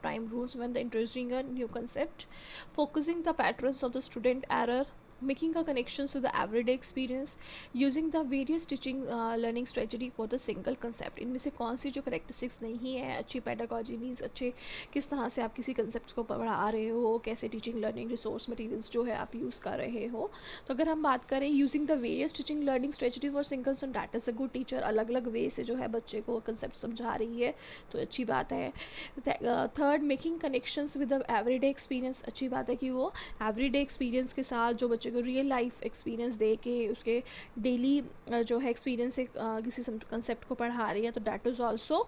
time rules when the introducing a new concept, focusing the patterns of the student error, making a connections to the everyday experience, using the various teaching learning strategy for the single concept. इनमें से कौन सी जो characteristics नहीं है अच्छी pedagogy means अच्छे किस तरह से आप किसी concepts को पढ़ा रहे हो, कैसे teaching learning resource materials जो है आप यूज़ कर रहे हो। तो अगर हम बात करें using the various teaching learning strategy for single concept, that is a good teacher, अलग अलग वे से जो है बच्चे को concept समझा रही है तो अच्छी बात है। Third, making connections with the everyday experience, अच्छी बात है कि वो एवरीडे एक्सपीरियंस के साथ जो बच्चे को रियल लाइफ एक्सपीरियंस दे के उसके डेली जो है एक्सपीरियंस से किसी कंसेप्ट को पढ़ा रही है, तो that is also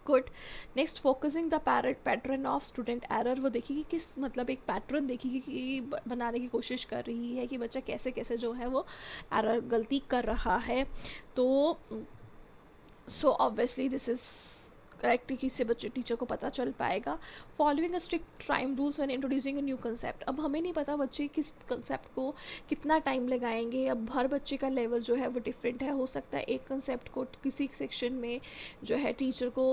good. Next, focusing the pattern of student error, वो देखिए कि किस मतलब एक पैटर्न देखिए कि बनाने की कोशिश कर रही है कि बच्चा कैसे कैसे जो है वो एरर गलती कर रहा है। तो so obviously this is correct से बच्चे टीचर को पता चल पाएगा. Following a strict time rules when introducing a new concept. अब हमें नहीं पता बच्चे किस कंसेप्ट को कितना टाइम लगाएंगे. अब हर बच्चे का लेवल जो है वो डिफरेंट है. हो सकता है एक कंसेप्ट को किसी सेक्शन में जो है टीचर को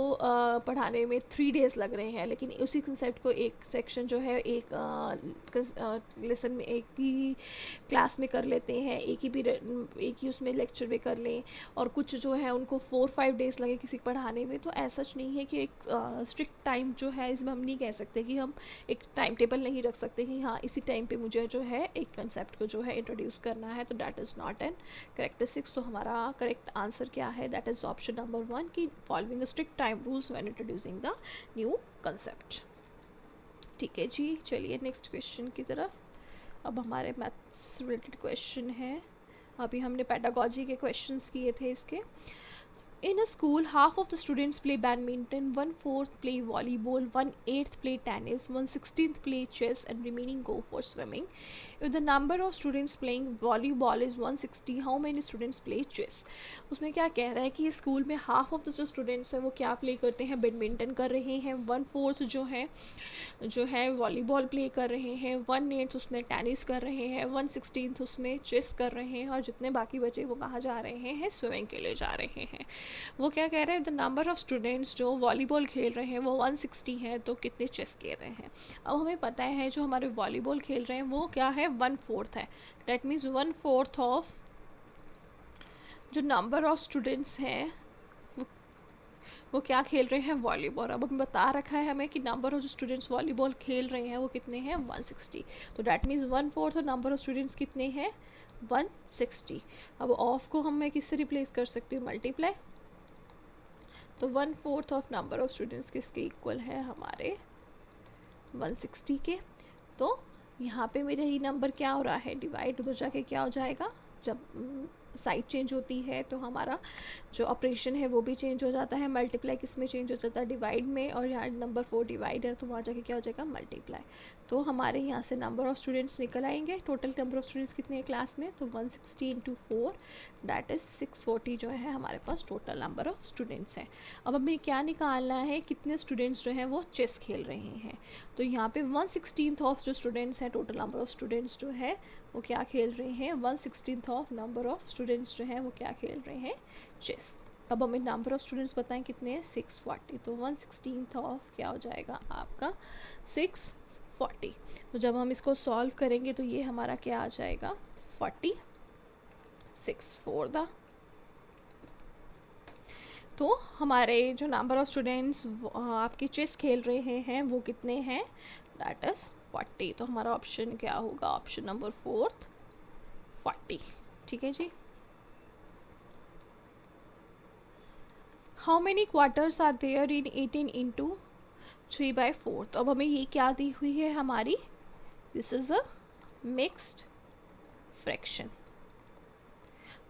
पढ़ाने में 3 डेज़ लग रहे हैं, लेकिन उसी कंसेप्ट को एक सेक्शन जो है एक लेसन में एक ही क्लास में कर लेते हैं, एक ही पीरियड एक ही उसमें लेक्चर में कर लें, और कुछ जो है उनको 4-5 डेज़ लगे किसी पढ़ाने में. तो ऐसा सच नहीं है कि एक स्ट्रिक्ट टाइम जो है इसमें हम नहीं कह सकते कि हम एक टाइम टेबल नहीं रख सकते कि हाँ इसी टाइम पे मुझे जो है एक कंसेप्ट को जो है इंट्रोड्यूस करना है, तो that is not an characteristics. तो हमारा करेक्ट आंसर क्या है, दैट इज़ ऑप्शन नंबर 1 कि following strict time rules when introducing the new concept. ठीक है जी, चलिए नेक्स्ट क्वेश्चन की तरफ। अब हमारे मैथ्स रिलेटेड क्वेश्चन है। अभी हमने पेडागोजी के क्वेश्चंस किए थे इसके। In a school, half of the students play badminton, 1/4 play volleyball, 1/8 play tennis, 1/16 play chess, and remaining go for swimming. If the number of students playing volleyball is 160, how many students play chess? उसमें क्या कह रहा है कि school में half of the जो students हैं वो क्या प्ले करते हैं, बैडमिंटन कर रहे हैं, 1/4 जो है वॉलीबॉल प्ले कर रहे हैं, 1/8 उसमें टेनिस कर रहे हैं, 1/16 उसमें चेस कर रहे हैं, और जितने बाकी बचे वो कहाँ जा रहे हैं, स्विमिंग के लिए जा रहे हैं। वो क्या कह रहे हैं, द नंबर ऑफ़ स्टूडेंट्स जो वॉलीबॉल खेल रहे हैं वो 160 है, तो कितने चेस खेल रहे हैं। अब हमें पता है जो हमारे वॉलीबॉल खेल रहे हैं वो क्या है, 1/4 है। डैट मीन्स 1/4 ऑफ जो नंबर ऑफ़ स्टूडेंट्स हैं वो क्या खेल रहे हैं, वॉलीबॉल। अब हमें बता रखा है हमें कि नंबर ऑफ जो स्टूडेंट्स वॉलीबॉल खेल रहे हैं वो कितने हैं, 160। तो डैट मीन्स 1/4 और नंबर ऑफ स्टूडेंट्स कितने हैं, 160। अब ऑफ को हम मैं किससे रिप्लेस कर सकती हूँ, मल्टीप्लाई। तो 1/4 ऑफ नंबर ऑफ स्टूडेंट्स किसके इक्वल है, हमारे 160 के। तो यहाँ पे मेरा ही नंबर क्या हो रहा है, डिवाइड हो जाके क्या हो जाएगा, जब साइड चेंज होती है तो हमारा जो ऑपरेशन है वो भी चेंज हो जाता है। मल्टीप्लाई किस में चेंज हो जाता है, डिवाइड में, और यहाँ नंबर 4 डिवाइड है तो वहाँ जाके क्या हो जाएगा, मल्टीप्लाई। तो हमारे यहाँ से नंबर ऑफ़ स्टूडेंट्स निकल आएंगे। टोटल नंबर ऑफ़ स्टूडेंट्स कितने हैं क्लास में, तो 160 इंटू 4 दैट इज़ 640 जो है हमारे पास टोटल नंबर ऑफ़ स्टूडेंट्स हैं। अब हमें क्या निकालना है, कितने स्टूडेंट्स जो हैं वो चेस खेल रहे हैं। तो यहाँ पे 1/16 ऑफ जो स्टूडेंट्स हैं, टोटल नंबर ऑफ़ स्टूडेंट्स जो है वो क्या खेल रहे हैं, 1/16 ऑफ नंबर ऑफ़ स्टूडेंट्स जो हैं वो क्या खेल रहे हैं, चेस। अब हमें नंबर ऑफ़ स्टूडेंट्स बताएं कितने हैं, 640। तो 1/16 ऑफ क्या हो जाएगा आपका, 640। तो जब हम इसको सॉल्व करेंगे तो ये हमारा क्या आ जाएगा, 46 फॉर द। तो हमारे जो नंबर ऑफ़ स्टूडेंट्स आपके चेस खेल रहे हैं वो कितने हैं, दैट इज़ 40। तो हमारा ऑप्शन क्या होगा, ऑप्शन नंबर 4 40। ठीक है जी। How many quarters are there in 18 into 3/4। तो अब हमें ये क्या दी हुई है हमारी, this is a mixed fraction.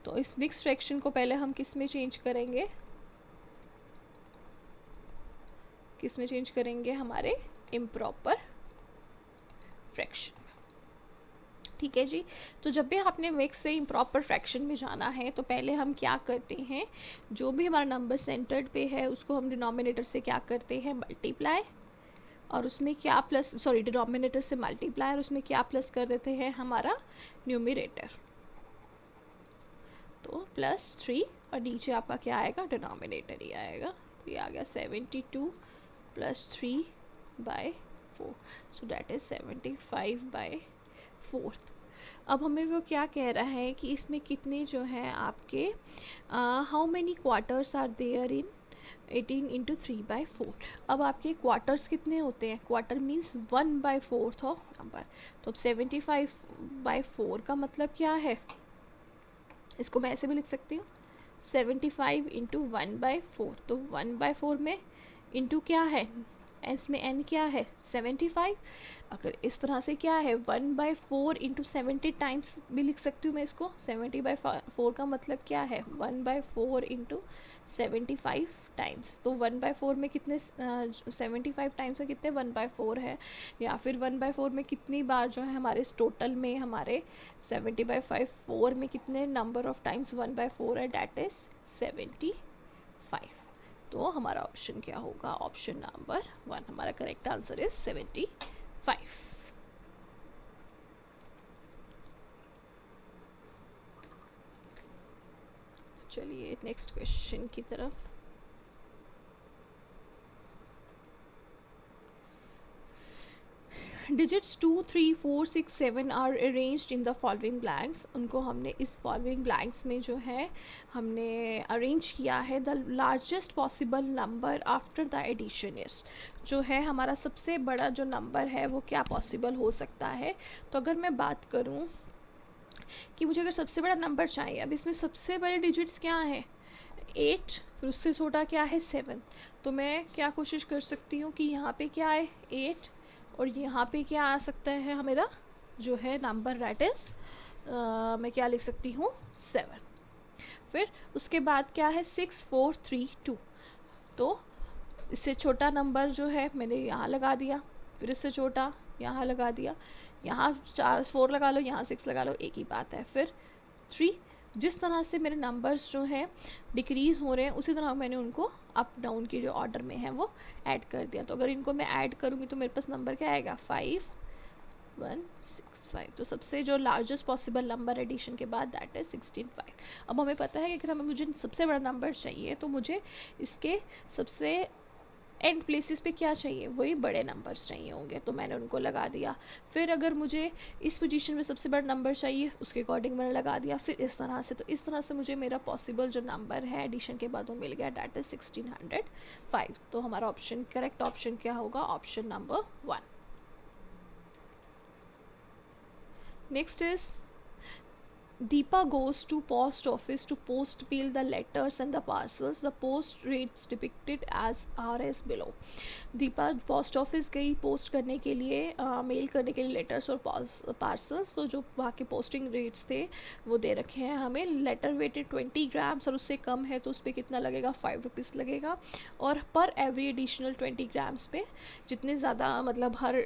तो इस मिक्स्ड फ्रैक्शन को पहले हम किस में चेंज करेंगे, हमारे इम्प्रॉपर फ्रैक्शन। ठीक है जी। तो जब भी आपने मिक्स से इम्प्रॉपर फ्रैक्शन में जाना है तो पहले हम क्या करते हैं, जो भी हमारा नंबर सेंटर्ड पे है उसको हम डिनोमिनेटर से क्या करते हैं, मल्टीप्लाई, और उसमें क्या प्लस, सॉरी डिनोमिनेटर से मल्टीप्लाई और उसमें क्या प्लस कर देते हैं, हमारा न्यूमरेटर। तो +3 और नीचे आपका क्या आएगा, डिनोमिनेटर ही आएगा। तो ये आ गया 72 + 3/4, सो दैट इज़ 75/4। अब हमें वो क्या कह रहा है कि इसमें कितने जो हैं आपके, how many quarters are there in 18 into 3/4। अब आपके क्वार्टर्स कितने होते हैं, क्वार्टर मीन्स 1/4 ऑफ नंबर। तो अब 75/4 का मतलब क्या है, इसको मैं ऐसे भी लिख सकती हूँ, 75 इंटू 1/4। तो 1/4 में इंटू क्या है, इसमें n क्या है, 75। अगर इस तरह से क्या है, 1/4 इंटू 70 टाइम्स भी लिख सकती हूँ मैं इसको। 70/4 का मतलब क्या है, 1/4 इंटू 75 टाइम्स। तो 1/4 में कितने, 75 टाइम्स में कितने, 1/4 है। या फिर 1/4 में कितनी बार जो है हमारे टोटल में, हमारे 70/4 में कितने नंबर ऑफ टाइम्स 1/4 है, डैट इज़ 75। तो हमारा ऑप्शन क्या होगा, ऑप्शन नंबर 1, हमारा करेक्ट आंसर इज 75। चलिए नेक्स्ट क्वेश्चन की तरफ। Digits 2, 3, 4, 6, 7 are arranged in the following blanks, उनको हमने इस फॉलोइंग ब्लैंक्स में जो है हमने अरेंज किया है। The largest possible number after the addition is, जो है हमारा सबसे बड़ा जो नंबर है वो क्या पॉसिबल हो सकता है। तो अगर मैं बात करूं कि मुझे अगर सबसे बड़ा नंबर चाहिए, अब इसमें सबसे बड़े डिजिट्स क्या है 8, फिर उससे छोटा क्या है 7, तो मैं क्या कोशिश कर सकती हूँ कि यहाँ पे क्या है 8 और यहाँ पे क्या आ सकता है मेरा जो है नंबर दैट इज़ मैं क्या लिख सकती हूँ 7। फिर उसके बाद क्या है 6, 4, 3, 2, तो इससे छोटा नंबर जो है मैंने यहाँ लगा दिया, फिर इससे छोटा यहाँ लगा दिया, यहाँ 4 लगा लो, यहाँ 6 लगा लो, एक ही बात है। फिर 3, जिस तरह से मेरे नंबर्स जो हैं डिक्रीज़ हो रहे हैं उसी तरह मैंने उनको अप डाउन की जो ऑर्डर में है वो ऐड कर दिया। तो अगर इनको मैं ऐड करूँगी तो मेरे पास नंबर क्या आएगा 5, 1, 6, 5। तो सबसे जो लार्जेस्ट पॉसिबल नंबर एडिशन के बाद दैट इज़ 16, 5। अब हमें पता है कि अगर हमें मुझे सबसे बड़ा नंबर चाहिए तो मुझे इसके सबसे एंड प्लेसेस पे क्या चाहिए, वही बड़े नंबर्स चाहिए होंगे, तो मैंने उनको लगा दिया। फिर अगर मुझे इस पोजीशन में सबसे बड़ा नंबर चाहिए उसके अकॉर्डिंग मैंने लगा दिया, फिर इस तरह से। तो इस तरह से मुझे मेरा पॉसिबल जो नंबर है एडिशन के बाद वो मिल गया, डैट इज़ 1605। तो हमारा ऑप्शन करेक्ट ऑप्शन क्या होगा, option number 1। Next is Deepa goes to post office to post bill the letters and the parcels. The post rates depicted as are as below. Deepa post office गई post करने के लिए mail करने के लिए letters और पार्सल्स। तो जो वहाँ के पोस्टिंग रेट्स थे वो दे रखे हैं हमें। लेटर वेटेड 20 ग्राम्स और उससे कम है तो उस पर कितना लगेगा 5 रुपीज़ लगेगा, और पर एवरी एडिशनल 20 ग्राम्स पे जितने ज़्यादा मतलब हर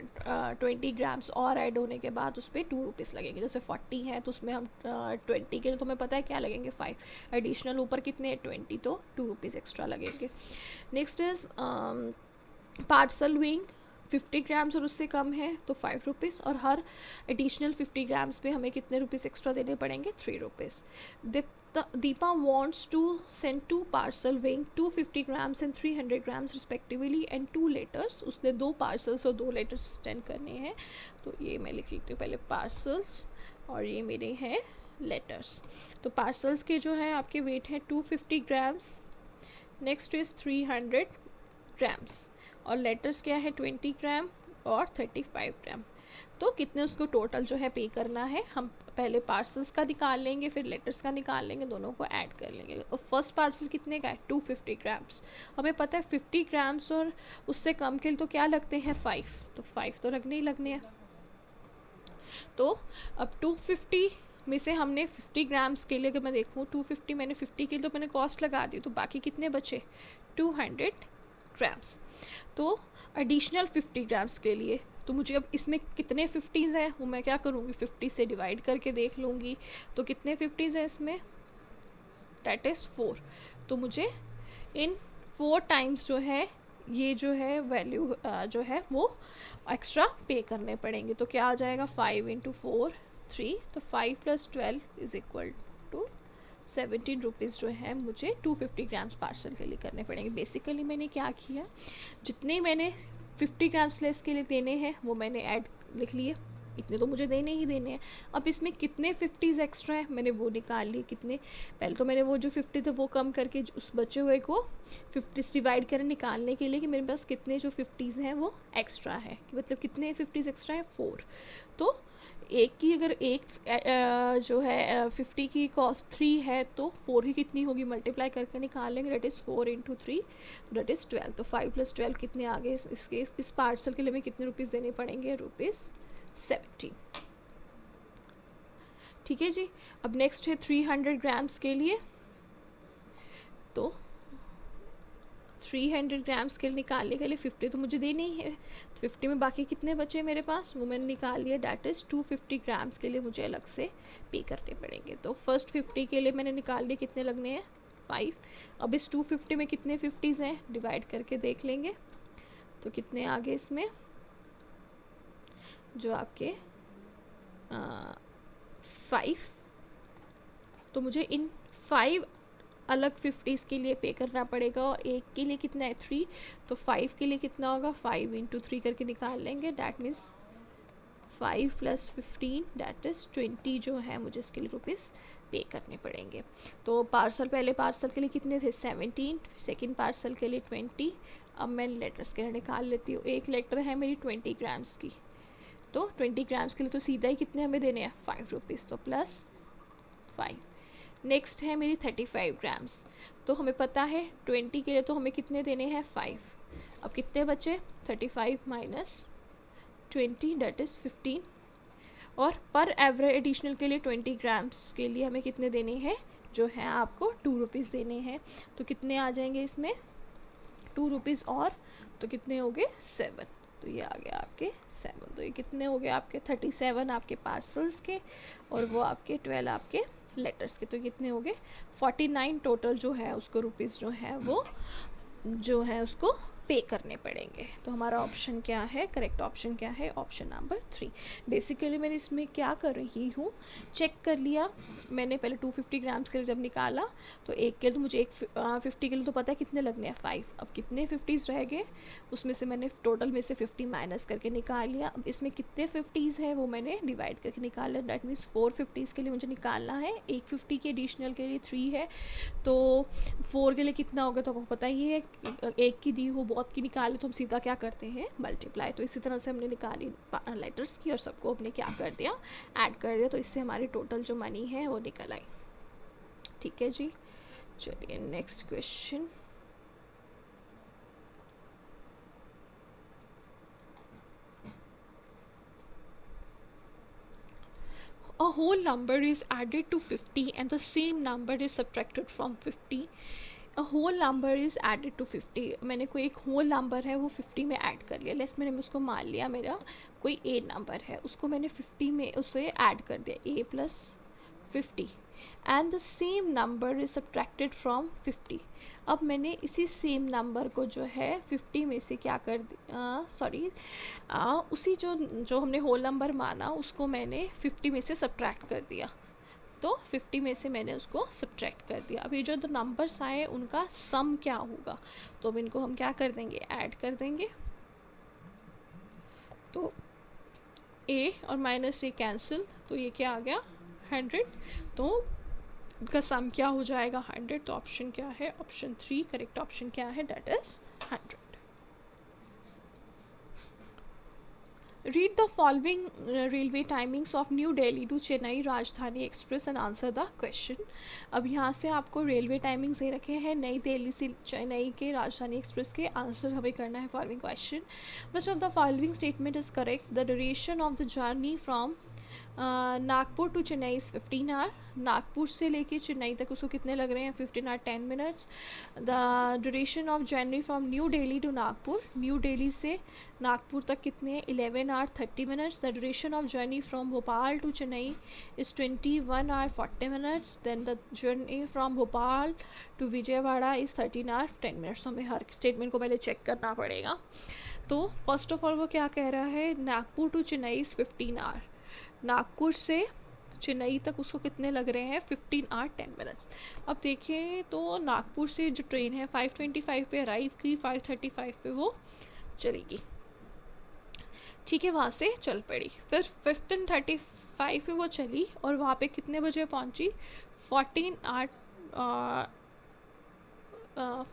20 ग्राम्स और ऐड होने के बाद उस पर 2 रुपीज़ लगेंगे। जैसे 40 है तो उसमें हम 20 के लिए तो हमें पता है क्या लगेंगे 5, एडिशनल ऊपर कितने 20 तो 2 रुपीज़ एक्स्ट्रा लगेंगे। Next is parcel weighing 50 grams और उससे कम है तो 5 रुपीज़, और हर एडिशनल 50 ग्राम्स पे हमें कितने रुपीज़ एक्स्ट्रा देने पड़ेंगे 3 rupees. Deepa wants to send 2 parcel weighing 250 grams and 300 grams respectively and 2 letters. उसने 2 पार्सल्स और 2 लेटर्स सेंड करने हैं। तो ये मैं लिख लेती हूँ पहले पार्सल्स और ये मेरे हैं लेटर्स। तो पार्सल्स के जो है आपके वेट है 250 ग्राम्स, नेक्स्ट इज़ 300 ग्राम्स, और लेटर्स क्या है 20 ग्राम और 35 ग्राम। तो कितने उसको टोटल जो है पे करना है, हम पहले पार्सल्स का निकाल लेंगे फिर लेटर्स का निकाल लेंगे, दोनों को ऐड कर लेंगे। और फर्स्ट पार्सल कितने का है 250 ग्राम्स, हमें पता है 50 ग्राम्स और उससे कम के लिए तो क्या लगते हैं 5, तो 5 तो लगने ही लगने हैं। तो अब 250 में से हमने 50 ग्राम्स के लिए अगर मैं देखूँ 250 मैंने 50 के लिए तो मैंने कॉस्ट लगा दी, तो बाकी कितने बचे 200 ग्राम्स। तो एडिशनल 50 ग्राम्स के लिए तो मुझे अब इसमें कितने 50s हैं वो मैं क्या करूँगी 50 से डिवाइड करके देख लूँगी। तो कितने 50s हैं इसमें, डैट इज़ 4। तो मुझे इन 4 टाइम्स जो है ये जो है वैल्यू जो है वो एक्स्ट्रा पे करने पड़ेंगे। तो क्या आ जाएगा 5 × 4 3, तो 5 + 12 इज़ इक्वल टू 17 रुपीज़ जो है मुझे 250 ग्राम्स पार्सल के लिए करने पड़ेंगे। बेसिकली मैंने क्या किया, जितने मैंने 50 ग्राम्स लेस के लिए देने हैं वो मैंने ऐड लिख लिए, इतने तो मुझे देने ही देने हैं। अब इसमें कितने 50s एक्स्ट्रा है मैंने वो निकाल लिए, कितने पहले तो मैंने वो जो 50 थे वो कम करके उस बचे हुए को 50s डिवाइड करें निकालने के लिए कि मेरे पास कितने जो 50s हैं वो एक्स्ट्रा है, मतलब कितने 50s एक्स्ट्रा है 4। तो एक की अगर एक जो है 50 की कॉस्ट 3 है तो 4 की कितनी होगी मल्टीप्लाई करके निकालेंगे, डेट इज़ 4 × 3 डेट इज़ 12। तो 5 + 12 कितने आ गए, इसके इस पार्सल के लिए हमें कितने रुपीज़ देने पड़ेंगे ₹17। ठीक है जी। अब नेक्स्ट है 300 ग्राम्स के लिए। तो 300 ग्राम्स के लिए निकालने के लिए 50 तो मुझे देनी ही है, तो 50 में बाकी कितने बचे मेरे पास वो मैंने निकाल लिया, डैट इज़ 250 ग्राम्स के लिए मुझे अलग से पे करने पड़ेंगे। तो फर्स्ट 50 के लिए मैंने निकाल लिए कितने लगने हैं 5। अब इस 250 में कितने 50s हैं डिवाइड करके देख लेंगे, तो कितने आगे इसमें जो आपके 5, तो मुझे इन 5 अलग 50s के लिए पे करना पड़ेगा, और एक के लिए कितना है 3, तो 5 के लिए कितना होगा 5 × 3 करके निकाल लेंगे, डैट मीन्स 5 + 15 दैट इज़ 20 जो है मुझे इसके लिए रुपीज़ पे करने पड़ेंगे। तो पार्सल, पहले पार्सल के लिए कितने थे 17, सेकेंड पार्सल के लिए 20। अब मैं लेटर्स के लिए निकाल लेती हूँ। एक लेटर है मेरी 20 ग्राम्स की, तो 20 ग्राम्स के लिए तो सीधा ही कितने हमें देने हैं 5 रुपीज़, तो +5। नेक्स्ट है मेरी 35 ग्राम्स, तो हमें पता है 20 के लिए तो हमें कितने देने हैं 5। अब कितने बचे 35 - 20 दैट इज़ 15। और पर एवरेज एडिशनल के लिए 20 ग्राम्स के लिए हमें कितने देने हैं, जो है आपको 2 रुपीज़ देने हैं। तो कितने आ जाएंगे इसमें 2 रुपीज़, और तो कितने हो गए 7। तो ये आ गया आपके 7। तो ये कितने हो गए आपके 37 आपके पार्सल्स के, और वो आपके 12 आपके लेटर्स के। तो कितने हो गए 49 टोटल जो है उसको रुपीज़ जो है वो जो है उसको पे करने पड़ेंगे। तो हमारा ऑप्शन क्या है, करेक्ट ऑप्शन क्या है, ऑप्शन नंबर 3। बेसिकली मैंने इसमें क्या कर रही हूँ, चेक कर लिया मैंने पहले 250 ग्राम्स के लिए जब निकाला, तो एक के लिए तो मुझे 50 के लिए तो पता है कितने लगने हैं 5। अब कितने 50s रह गए, उसमें से मैंने टोटल में से 50 माइनस करके निकाल लिया। अब इसमें कितने 50s है वो मैंने डिवाइड करके निकाला, दैट मीन्स 4 50s के लिए मुझे निकालना है। एक 50 के एडिशनल के लिए 3 है, तो 4 के लिए कितना होगा तो आपको पता ही है, एक की दी हो बहुत की निकाले तो हम सीधा क्या करते हैं मल्टीप्लाई। तो इसी तरह से हमने निकाली लेटर्स की और सबको हमने क्या कर दिया ऐड कर दिया, तो इससे हमारी टोटल जो मनी है वो निकल आई। ठीक है जी, चलिए next question. A whole number is added to 50 and the same number is subtracted from 50. A whole number is added to 50। मैंने कोई एक होल नंबर है वो 50 में ऐड कर लिया। लेस मैंने उसको मान लिया मेरा कोई ए नंबर है, उसको मैंने 50 में उसे ऐड कर दिया, a + 50 and the same number is subtracted from 50। अब मैंने इसी सेम नंबर को जो है 50 में से क्या कर उसी जो हमने होल नंबर माना उसको मैंने 50 में से सब्ट्रैक्ट कर दिया। तो 50 में से मैंने उसको सब्ट्रैक्ट कर दिया। अब ये जो नंबर्स आए उनका सम क्या होगा, तो अब इनको हम क्या कर देंगे ऐड कर देंगे। तो a और -a कैंसिल, तो ये क्या आ गया 100। तो इनका सम क्या हो जाएगा 100। तो ऑप्शन क्या है, ऑप्शन 3 करेक्ट ऑप्शन क्या है, that is 100। Read the following railway timings of New Delhi to Chennai राजधानी express and answer the question. अब यहाँ से आपको रेलवे टाइमिंग्स दे रखे हैं नई दिल्ली से चेन्नई के राजधानी एक्सप्रेस के। आंसर हमें करना है following question. Which of the following statement is correct, the duration of the journey from Nagpur to Chennai is 15 hour. Nagpur से लेके चेन्नई तक उसको कितने लग रहे हैं 15 hour 10 minutes. The duration of journey from New Delhi to Nagpur, New Delhi से नागपुर तक कितने हैं 11 hour 30 minutes. The duration of journey from Bhopal to Chennai is 21 hour 40 minutes. Then the journey from Bhopal to Vijayawada is 13 hour 10 minutes. हमें हर स्टेटमेंट को पहले चेक करना पड़ेगा। तो फर्स्ट ऑफ ऑल वो क्या कह रहा है, Nagpur to Chennai is 15 hour, Nagpur से चेन्नई तक उसको कितने लग रहे हैं 15 आवर 10 मिनट्स। अब देखिए तो नागपुर से जो ट्रेन है 5:25 पे अराइव की, 5:35 पे वो चलेगी, ठीक है, वहाँ से चल पड़ी। फिर 15:35 पे वो चली और वहाँ पे कितने बजे पहुँची 14 आवर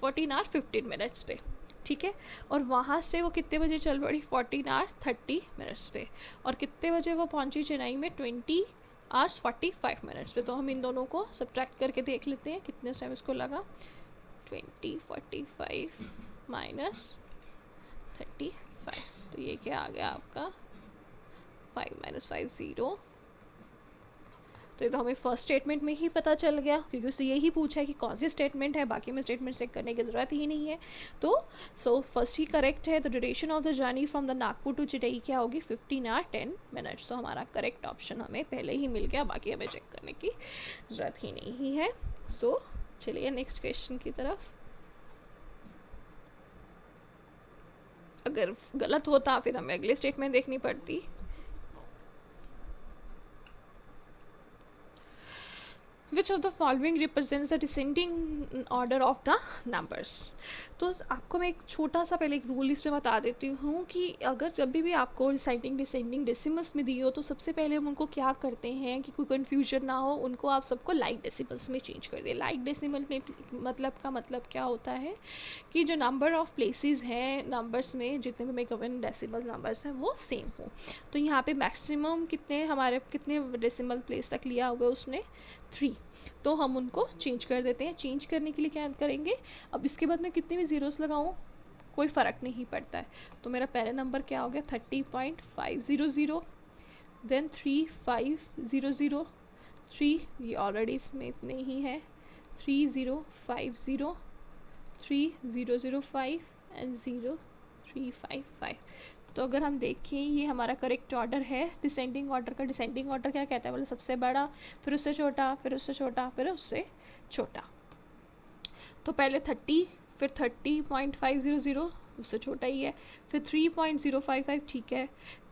15 मिनट्स पे, ठीक है। और वहाँ से वो कितने बजे चल पड़ी 14 आवर 30 मिनट्स पे, और कितने बजे वो पहुँची चेन्नई में 20 आवर्स 45 मिनट्स पे। तो हम इन दोनों को सब्ट्रैक्ट करके देख लेते हैं कितने टाइम इसको लगा। 20 45 माइनस 35, तो ये क्या आ गया आपका 5 - 5 0। तो ये तो हमें फर्स्ट स्टेटमेंट में ही पता चल गया, क्योंकि उसने यही पूछा है कि कौन सी स्टेटमेंट है, बाकी में स्टेटमेंट चेक करने की ज़रूरत ही नहीं है। तो फर्स्ट ही करेक्ट है। The duration of the journey from the Nagpur to Chennai क्या होगी 15 आवर 10 मिनट्स। तो हमारा करेक्ट ऑप्शन हमें पहले ही मिल गया, बाकी हमें चेक करने की ज़रूरत ही नहीं है। सो चलिए नेक्स्ट क्वेश्चन की तरफ। अगर गलत होता फिर हमें अगले स्टेटमेंट देखनी पड़ती। Which of the following represents the descending order of the numbers? तो आपको मैं एक छोटा सा पहले एक रूल इसमें बता देती हूँ कि अगर जब भी आपको रिसाइटिंग डिसेंडिंग डेसिमल्स में दी हो तो सबसे पहले हम उनको क्या करते हैं कि कोई कन्फ्यूजन ना हो, उनको आप सबको लाइक डेसिमल्स में चेंज कर दें। लाइक डेसिमल में मतलब क्या होता है कि जो नंबर ऑफ़ प्लेसेस हैं नंबर्स में, जितने भी मैं गिवन डेसिमल नंबर्स हैं वो सेम हो। तो यहाँ पे मैक्सिमम कितने डेसिमल प्लेस तक लिया हुआ है उसने 3, तो हम उनको चेंज कर देते हैं। चेंज करने के लिए क्या करेंगे, अब इसके बाद मैं कितने भी ज़ीरोस लगाऊँ कोई फ़र्क नहीं पड़ता है। तो मेरा पहला नंबर क्या हो गया 30.500, देन 3500, 3 ये ऑलरेडी इसमें इतने ही है, 3050, 3005 एंड 0355। तो अगर हम देखें ये हमारा करेक्ट ऑर्डर है डिसेंडिंग ऑर्डर का। डिसेंडिंग ऑर्डर क्या कहता है, मतलब सबसे बड़ा, फिर उससे छोटा, फिर उससे छोटा, फिर उससे छोटा। तो पहले 30, फिर 30.500, उससे छोटा ही है, फिर 3.055 ठीक है,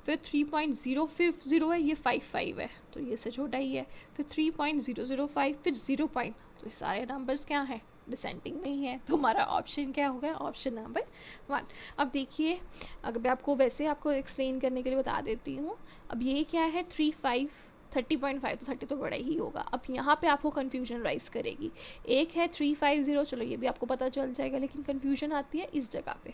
फिर 3.050 है, ये 55 है तो ये से छोटा ही है, फिर 3.005, फिर 0 पॉइंट, तो ये सारे नंबर्स क्या हैं डिसेंडिंग में ही है। तो हमारा ऑप्शन क्या होगा, ऑप्शन नंबर 1। अब देखिए, अगर मैं आपको वैसे आपको एक्सप्लेन करने के लिए बता देती हूँ। अब ये क्या है 30.5, तो 30 तो बड़ा ही होगा। अब यहाँ पे आपको कन्फ्यूजन राइज करेगी। एक है 350, चलो ये भी आपको पता चल जाएगा, लेकिन कन्फ्यूजन आती है इस जगह पे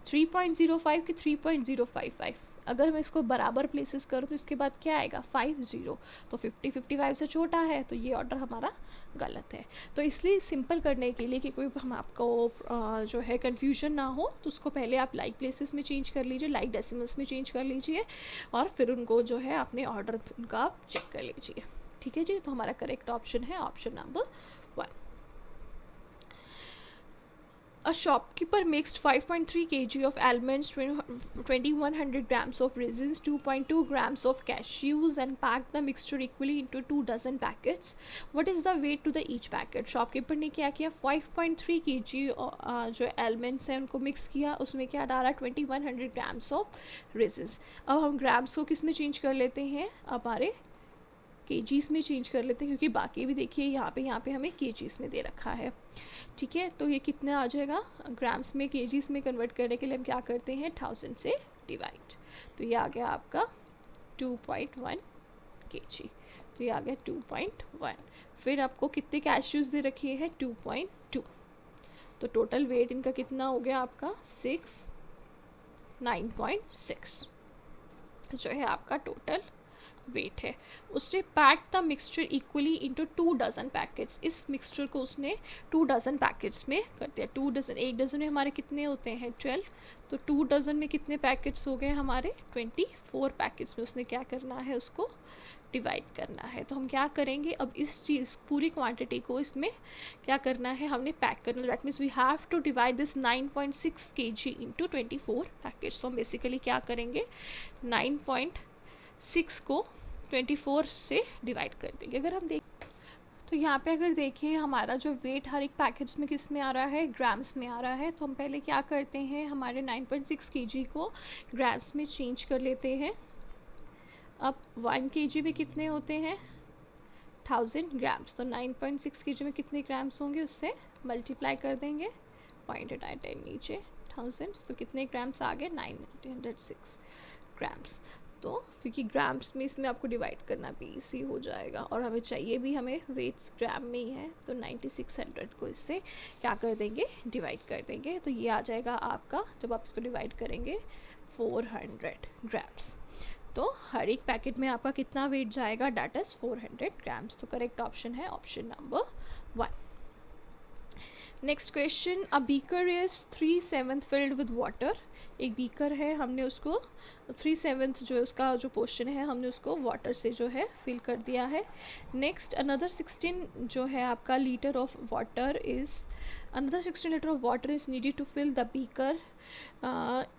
3.05 की 3.055। अगर मैं इसको बराबर प्लेसेस करूँ तो इसके बाद क्या आएगा 50, तो 55 से छोटा है, तो ये ऑर्डर हमारा गलत है। तो इसलिए सिंपल करने के लिए कि कोई हम आपको जो है कन्फ्यूजन ना हो, तो उसको पहले आप लाइक प्लेसेस में चेंज कर लीजिए, लाइक डेसिमल्स में चेंज कर लीजिए, और फिर उनको जो है अपने ऑर्डर उनका आप चेक कर लीजिए। ठीक है जी, तो हमारा करेक्ट ऑप्शन है option number 1। A shopkeeper mixed 5.3 kg of almonds, 2100 grams of raisins, 2.2 grams of cashews and packed the mixture equally into 2 dozen packets. What is the weight to the each packet? Shopkeeper ने क्या किया 5.3 kg जो almonds हैं उनको mix किया, उसमें क्या डाला 2100 grams of raisins। अब हम ग्राम्स को किस में चेंज कर लेते हैं, हमारे केजीज़ में चेंज कर लेते हैं, क्योंकि बाकी भी देखिए यहाँ पे हमें केजीज़ में दे रखा है। ठीक है, तो ये कितना आ जाएगा ग्राम्स में केजीज़ में कन्वर्ट करने के लिए हम क्या करते हैं 1000 से डिवाइड, तो ये आ गया आपका 2.1 kg। तो ये आ गया 2.1। फिर आपको कितने कैश्यूज़ दे रखी है 2.2, तो टोटल वेट इनका कितना हो गया आपका 9.6 जो है आपका टोटल वेट है। उसने pack the mixture equally into 2 dozen packets, इस मिक्सचर को उसने 2 डजन पैकेट्स में कर दिया। 2 डजन, एक डजन में हमारे कितने होते हैं 12, तो 2 डजन में कितने पैकेट्स हो गए हमारे 24 पैकेट्स में उसने क्या करना है उसको डिवाइड करना है। तो हम क्या करेंगे, अब इस चीज़ पूरी क्वांटिटी को इसमें क्या करना है हमने पैक करना, that means we have to divide this 9.6 kg into 24 packets. तो हम बेसिकली क्या करेंगे 9.6 को 24 से डिवाइड कर देंगे। अगर हम देख तो यहाँ पे अगर देखें हमारा जो वेट हर एक पैकेट्स में किस में आ रहा है ग्राम्स में आ रहा है, तो हम पहले क्या करते हैं हमारे 9.6 kg को ग्राम्स में चेंज कर लेते हैं। अब 1 kg में कितने होते हैं 1000 ग्राम्स, तो 9.6 kg में कितने ग्राम्स होंगे उससे मल्टीप्लाई कर देंगे, पॉइंट हटाए नीचे 1000, तो कितने ग्राम्स आ गए 906 ग्राम्स। तो क्योंकि ग्राम्स में इसमें आपको डिवाइड करना भी इजी हो जाएगा, और हमें चाहिए भी हमें वेट्स ग्राम में ही है, तो 9600 को इससे क्या कर देंगे डिवाइड कर देंगे, तो ये आ जाएगा आपका जब आप इसको डिवाइड करेंगे 400 ग्राम्स। तो हर एक पैकेट में आपका कितना वेट जाएगा डेट इज़ 400 ग्राम्स। तो करेक्ट ऑप्शन है option number 1। Next question, a beaker is 3/7 filled with water. एक बीकर है, हमने उसको 3/7 जो है उसका जो पोर्शन है हमने उसको वाटर से जो है फिल कर दिया है। नेक्स्ट अनदर 16 जो है आपका litre of water is another 16 litre of water is needed to fill the beaker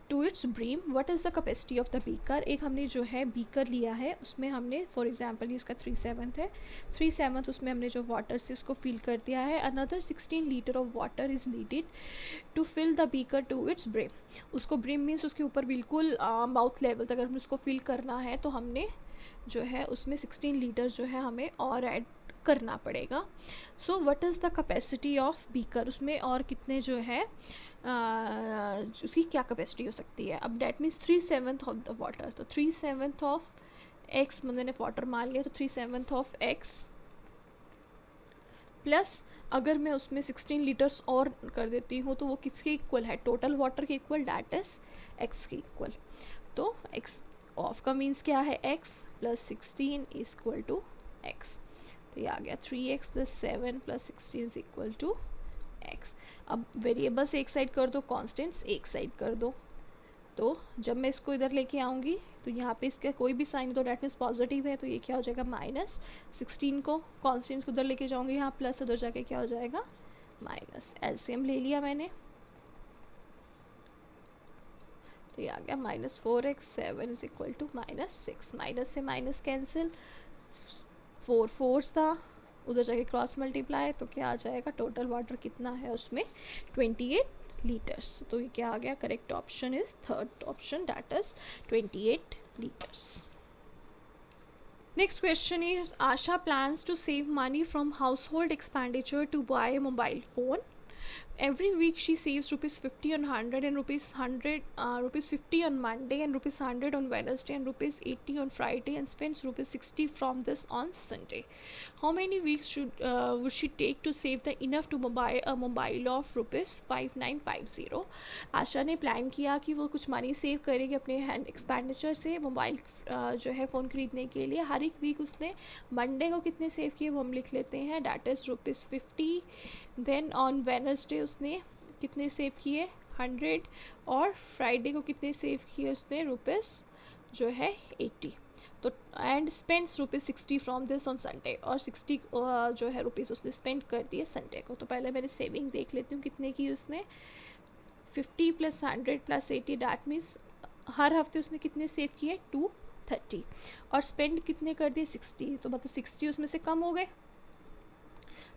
to its brim. What is the capacity of the beaker. एक हमने जो है बीकर लिया है उसमें हमने फॉर एग्जांपल ये उसका 3/7 है, 3/7 उसमें हमने जो वाटर से उसको फिल कर दिया है। Another 16 litre of water is needed to fill the beaker to its brim. उसको ब्रिम मीन्स उसके ऊपर बिल्कुल माउथ लेवल तक अगर हमें उसको फिल करना है तो हमने जो है उसमें 16 लीटर जो है हमें और ऐड करना पड़ेगा. So what is the capacity of beaker, उसमें और कितने जो है उसकी क्या कैपेसिटी हो सकती है. अब that means 3/7 of the water, तो 3/7 ऑफ एक्स, मैंने वाटर मान लिया, तो 3/7 ऑफ एक्स प्लस अगर मैं उसमें 16 लीटर्स और कर देती हूँ तो वो किसके इक्वल है, टोटल वाटर के इक्वल, डैट इज़ एक्स के इक्वल. तो एक्स ऑफ का मीन्स क्या है, x plus 16 is equal to x. तो ये आ गया 3x plus 7 plus 16 is equal to x. अब वेरिएबल्स एक साइड कर दो, कॉन्स्टेंट्स एक साइड कर दो. तो जब मैं इसको इधर लेके आऊँगी तो यहाँ पे इसका कोई भी साइन तो डैट मीन्स पॉजिटिव है, तो ये क्या हो जाएगा, -16 को कॉन्स्टेंट्स को उधर लेके जाऊँगी, यहाँ प्लस उधर जाके क्या हो जाएगा, माइनस. एलसीएम ले लिया मैंने, तो ये आ गया -4x 7 is equal to -6. Minus से माइनस कैंसिल, 4 फोर्स था, उधर जाके क्रॉस मल्टीप्लाई, तो क्या आ जाएगा, टोटल वाटर कितना है उसमें 28 लीटर्स. तो ये क्या आ गया, correct option is third option, that is 28 liters. Next question is, Asha plans to save money from household expenditure to buy a mobile phone. Every week she saves rupees 50 on 100 and rupees 50 on Monday and rupees 100 on Wednesday and rupees 80 on Friday and spends rupees 60 from this on Sunday. How many weeks would she take to save the enough to buy a mobile of rupees 5950? आशा ने plan किया कि वो कुछ money save करेगी अपने hand expenditure से mobile जो है फ़ोन ख़रीदने के लिए. हर एक वीक उसने मंडे को कितने सेव किए वो हम लिख लेते हैं, that is rupees 50. Then on Wednesday उसने कितने सेव किए, 100. और फ्राइडे को कितने सेव किए उसने, रुपीज़ जो है 80. तो and spends rupees 60 from this on Sunday, और 60 जो है रुपीज़ उसने स्पेंड कर दिए संडे को. तो पहले मैंने सेविंग देख लेती हूँ कितने की उसने, 50 प्लस 100 प्लस 80, डैट मीन्स हर हफ्ते उसने कितने सेव किए, 230. और स्पेंड कितने कर दिए, 60. तो मतलब 60 उसमें से कम हो गए.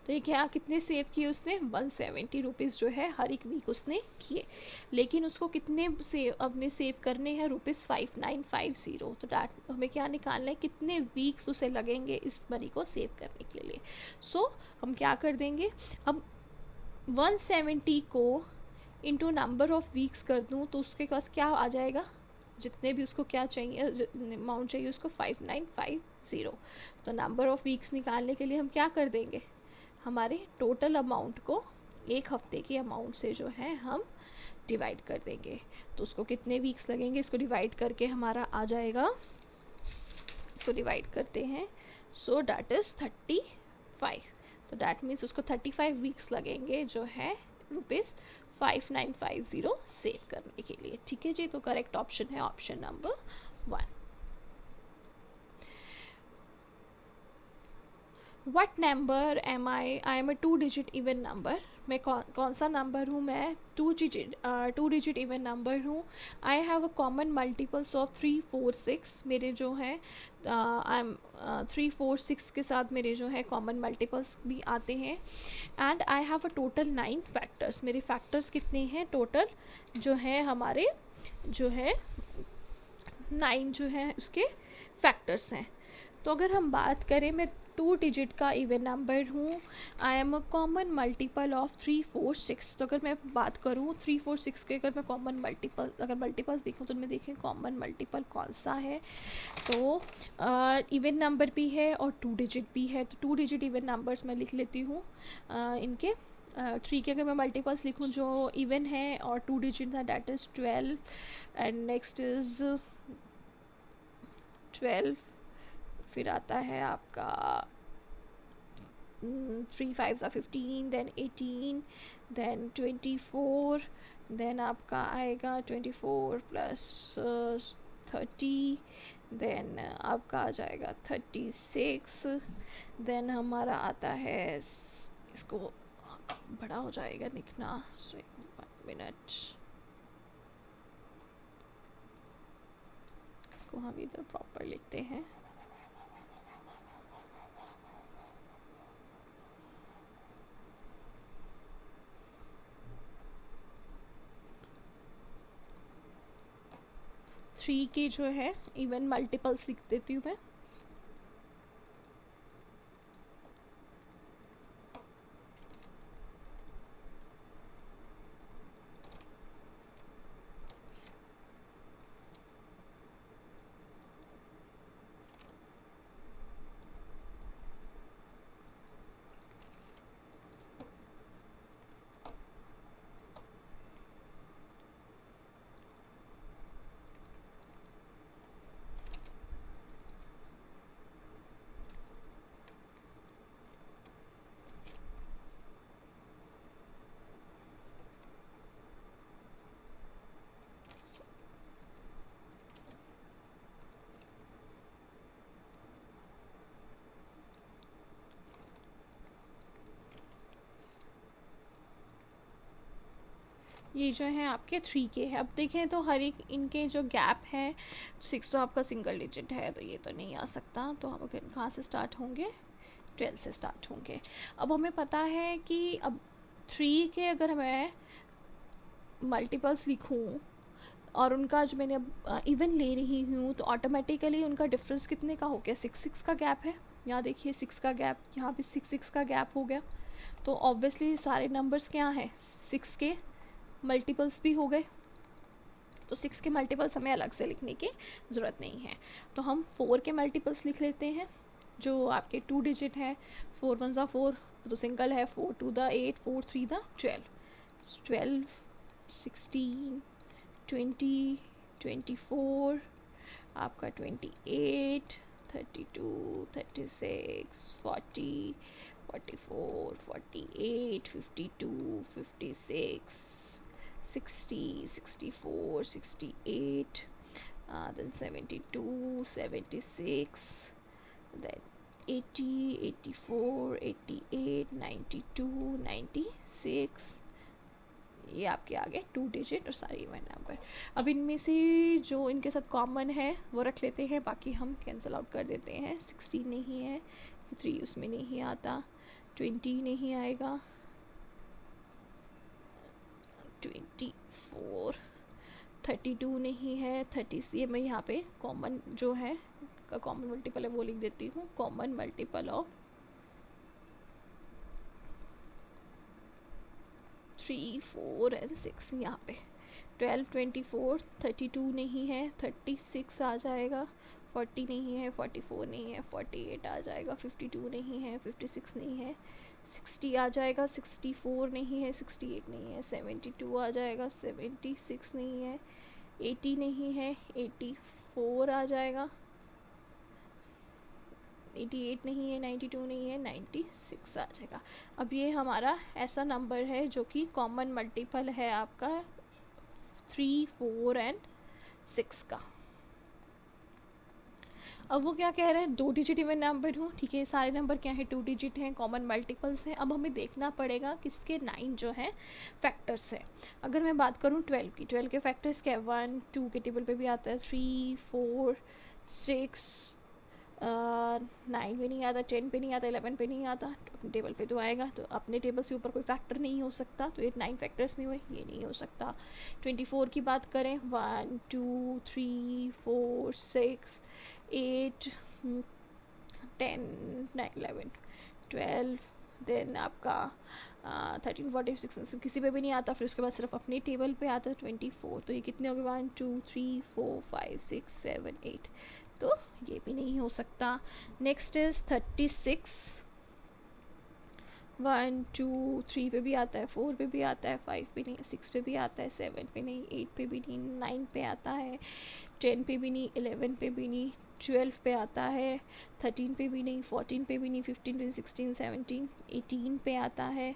तो ये क्या, कितने सेव किए उसने, 170 रुपीज़ जो है हर एक वीक उसने किए. लेकिन उसको कितने अपने सेव करने हैं, रुपीज़ 5950. तो डैट हमें क्या निकालना है, कितने वीक्स उसे लगेंगे इस मनी को सेव करने के लिए. सो हम क्या कर देंगे, अब 170 को इंटू नंबर ऑफ़ वीक्स कर दूँ तो उसके पास क्या आ जाएगा, जितने भी उसको क्या चाहिए अमाउंट चाहिए उसको 5950. तो नंबर ऑफ़ वीक्स निकालने के लिए हम क्या कर देंगे, हमारे टोटल अमाउंट को एक हफ्ते के अमाउंट से जो है हम डिवाइड कर देंगे. तो उसको कितने वीक्स लगेंगे, इसको डिवाइड करके हमारा आ जाएगा, इसको डिवाइड करते हैं, सो डैट इज़ 35. तो डैट मीन्स उसको 35 वीक्स लगेंगे जो है रुपीज़ 5950 सेव करने के लिए. ठीक है जी, तो करेक्ट ऑप्शन है option number 1. What number am I am a 2 digit even number. मैं कौन सा नंबर हूँ, मैं 2 डिजिट इवन नंबर हूँ. I have a common multiples of 3 4 6. मेरे जो है आई एम 3 4 6 के साथ मेरे जो है कॉमन मल्टीपल्स भी आते हैं. And I have a total 9 factors. मेरे फैक्टर्स कितने हैं टोटल, जो है हमारे जो है 9 जो है उसके फैक्टर्स हैं. तो अगर हम बात करें, मैं 2 डिजिट का इवन नंबर हूँ, आई am a common multiple of 3 4 6. तो अगर मैं बात करूँ 3 4 6 के, अगर मैं कॉमन मल्टीपल अगर मल्टीपल्स देखूँ तो मैं देखें कॉमन मल्टीपल कौन सा है. तो इवन नंबर भी है और 2 डिजिट भी है. तो 2 डिजिट इवन नंबर्स मैं लिख लेती हूँ. इनके 3 के अगर मैं मल्टीपल्स लिखूँ जो इवन है और 2 डिजिट था, that is 12. And next is 12. फिर आता है आपका 3 5 15, देन 18, देन 24, देन आपका आएगा 24 प्लस 30, देन आपका आ जाएगा 36. देन हमारा आता है, इसको बड़ा हो जाएगा लिखना, सो 1 मिनट, इसको हम इधर प्रॉपर लिखते हैं. थ्री के जो है इवन मल्टीपल्स लिख देती हूँ मैं. ये जो है आपके 3 के है। अब देखें तो हर एक इनके जो गैप है, 6 तो आपका सिंगल डिजिट है तो ये तो नहीं आ सकता, तो हम कहाँ से स्टार्ट होंगे, 12 से स्टार्ट होंगे। अब हमें पता है कि अब 3 के अगर मैं मल्टीपल्स लिखूँ और उनका जो मैंने अब इवन ले रही हूँ तो ऑटोमेटिकली उनका डिफरेंस कितने का हो गया, 6 का गैप है। यहाँ देखिए 6 का गैप, यहाँ भी 6 का गैप हो गया। तो ऑब्वियसली सारे नंबर्स क्या हैं, 6 के मल्टीपल्स भी हो गए। तो 6 के मल्टीपल्स हमें अलग से लिखने की ज़रूरत नहीं है। तो हम 4 के मल्टीपल्स लिख लेते हैं जो आपके 2 डिजिट है। 4 1 ज़ा 4 तो सिंगल है, 4 2 द 8, 4 3 द 12, 12 16 20 24 आपका 28 32 36 40 44 48 52 56 60 64 68 then 72 76 then 80 84 88 92 96, ये आपके आगे 2 डिजिट और सारे इवन नंबर। अब इनमें से जो इनके साथ कॉमन है वो रख लेते हैं, बाकी हम कैंसिल आउट कर देते हैं। 16 नहीं है, 3 उसमें नहीं आता, 20 नहीं आएगा, 24 32 नहीं है, 30 ये मैं यहाँ पे कॉमन जो है का कॉमन मल्टीपल है वो लिख देती हूँ, कॉमन मल्टीपल ऑफ 3 4 एंड 6 यहाँ पे। 12 24 32 नहीं है, 36 आ जाएगा, 40 नहीं है, 44 नहीं है, 48 आ जाएगा, 52 नहीं है, 56 नहीं है, 60 आ जाएगा, 64 नहीं है, 68 नहीं है, 72 आ जाएगा, 76 नहीं है, 80 नहीं है, 84 आ जाएगा, 88 नहीं है, 92 नहीं है, 96 आ जाएगा। अब ये हमारा ऐसा नंबर है जो कि कॉमन मल्टीपल है आपका 3 4 एंड 6 का। अब वो क्या कह रहे हैं, 2 डिजिट इवन नंबर हूँ, ठीक है, सारे नंबर क्या है 2 डिजिट हैं, कॉमन मल्टीपल्स हैं। अब हमें देखना पड़ेगा किसके 9 जो है फैक्टर्स है। अगर मैं बात करूँ 12 की, 12 के फैक्टर्स क्या है, 1 2 के टेबल पे भी आता है, 3 4 6 9 पे नहीं आता, 10 पे नहीं आता, 11 पे नहीं आता, अपने टेबल पे तो आएगा। तो अपने टेबल से ऊपर कोई फैक्टर नहीं हो सकता, तो ये 9 फैक्टर्स नहीं हुए, ये नहीं हो सकता। 24 की बात करें, 1 2 3 4 6 8 10 9 11 12 देन आपका 13 14 16 किसी पे भी नहीं आता, फिर उसके बाद सिर्फ अपने टेबल पे आता है 24। तो ये कितने हो गए, 1 2 3 4 5 6 7 8, तो ये भी नहीं हो सकता। नेक्स्ट इज 36, 1 2 3 पे भी आता है, 4 पे भी आता है, 5 पे नहीं, 6 पे भी आता है, 7 पे नहीं, 8 पे भी नहीं, 9 पे आता है, 10 पे भी नहीं, 11 पे भी नहीं, 12 पे आता है, 13 पे भी नहीं, 14 पे भी नहीं, 15 पे 16 17 18 पे आता है,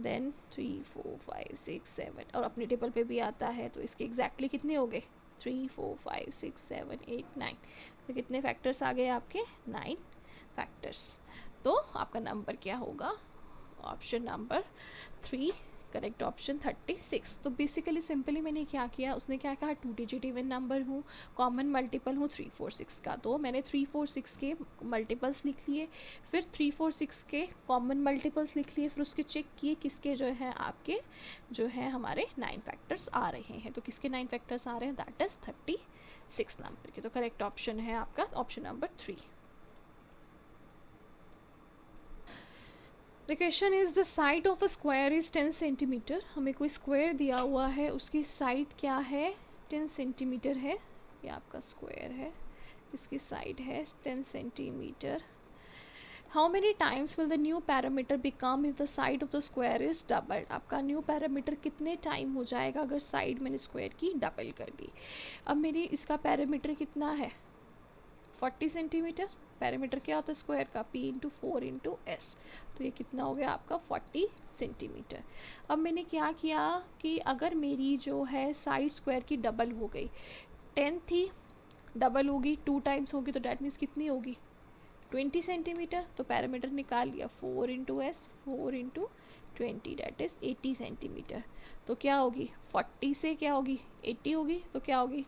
देन 3 4 5 6 7 और अपने टेबल पे भी आता है। तो इसके एग्जैक्टली कितने हो गए, 3 4 5 6 7 8 9, तो कितने फैक्टर्स आ गए आपके, 9 फैक्टर्स। तो आपका नंबर क्या होगा, ऑप्शन नंबर 3 करेक्ट ऑप्शन 36। तो बेसिकली सिंपली मैंने क्या किया, उसने क्या कहा 2 डिजिट इवन नंबर हूँ, कॉमन मल्टीपल हूँ 3 4 6 का, तो मैंने 3 4 6 के मल्टीपल्स लिख लिए, फिर 3 4 6 के कॉमन मल्टीपल्स लिख लिए, फिर उसके चेक किए किसके जो है आपके जो है हमारे 9 फैक्टर्स आ रहे हैं। तो किसके 9 फैक्टर्स आ रहे हैं, दैट इज़ 36 नंबर के। तो करेक्ट ऑप्शन है आपका option number 3। The question is the side of a square is 10 centimetre. हमें कोई स्क्वायर दिया हुआ है, उसकी साइड क्या है, 10 सेंटीमीटर है, ये आपका स्क्वायर है, इसकी साइड है 10 centimetre. How many times will the new parameter become if the side of the square is double. आपका न्यू पैरामीटर कितने टाइम हो जाएगा अगर साइड मैंने स्क्वायर की डबल कर दी। अब मेरी इसका पैरामीटर कितना है, 40 सेंटीमीटर। पैरामीटर क्या होता है स्क्वायर का, p इंटू 4 इंटू एस, तो ये कितना हो गया आपका 40 सेंटीमीटर। अब मैंने क्या किया कि अगर मेरी जो है साइड स्क्वायर की डबल हो गई, 10 थी डबल होगी 2 टाइम्स होगी, तो डैट मीन्स कितनी होगी 20 सेंटीमीटर। तो पैरामीटर निकाल लिया 4 into S, 4 into 20 that is 80 centimetre. तो क्या होगी 40 से क्या होगी 80 होगी, तो क्या होगी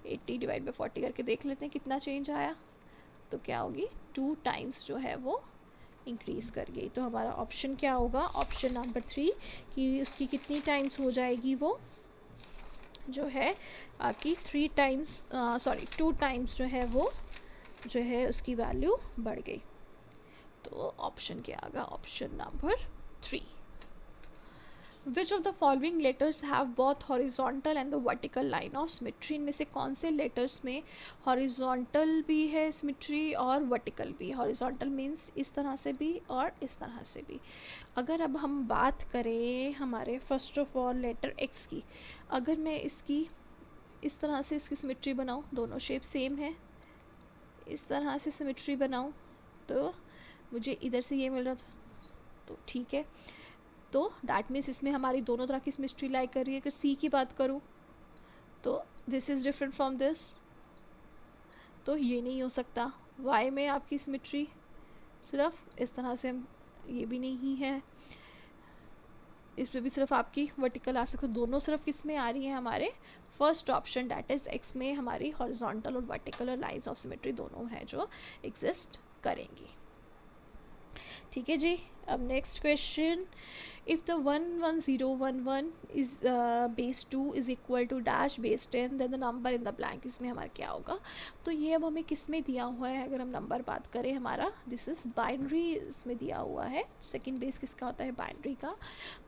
80 डिवाइड बाई 40 करके देख लेते हैं कितना चेंज आया। तो क्या होगी 2 टाइम्स जो है वो इंक्रीज़ कर गई। तो हमारा ऑप्शन क्या होगा, ऑप्शन नंबर 3 कि उसकी कितनी टाइम्स हो जाएगी वो जो है आपकी 3 टाइम्स 2 टाइम्स जो है वो जो है उसकी वैल्यू बढ़ गई। तो ऑप्शन क्या आएगा, option number 3। Which of the following letters have both horizontal and the vertical line of symmetry. इनमें से कौन से लेटर्स में हॉरिजॉन्टल भी है सिमेट्री और वर्टिकल भी। हॉरिजॉन्टल मीन्स इस तरह से भी और इस तरह से भी। अगर अब हम बात करें हमारे first of all letter x की, अगर मैं इसकी इस तरह से इसकी सिमेट्री बनाऊँ, दोनों शेप सेम है, इस तरह से सिमेट्री बनाऊँ तो मुझे इधर से ये मिल रहा था, तो ठीक है। तो डैट मीन्स इसमें हमारी दोनों तरह की सिमेट्री लाई कर रही है। अगर सी की बात करूँ तो this is different from this, तो ये नहीं हो सकता। वाई में आपकी सिमेट्री सिर्फ इस तरह से, ये भी नहीं है, इस पर भी सिर्फ आपकी वर्टिकल आ सकती है। दोनों सिर्फ किस में आ रही है, हमारे first option that is x में हमारी हॉरिजॉन्टल और वर्टिकल लाइंस ऑफ सिमेट्री दोनों हैं जो एग्जिस्ट करेंगी। ठीक है जी। अब next question, if the 11011 is base 2 is equal to dash base 10 then the number in the blank, इसमें हमारा क्या होगा। तो ये अब हमें किस में दिया हुआ है, अगर हम नंबर बात करें हमारा दिस इज़ बाइनरी इसमें दिया हुआ है। सेकेंड बेस किसका होता है, बाइनरी का।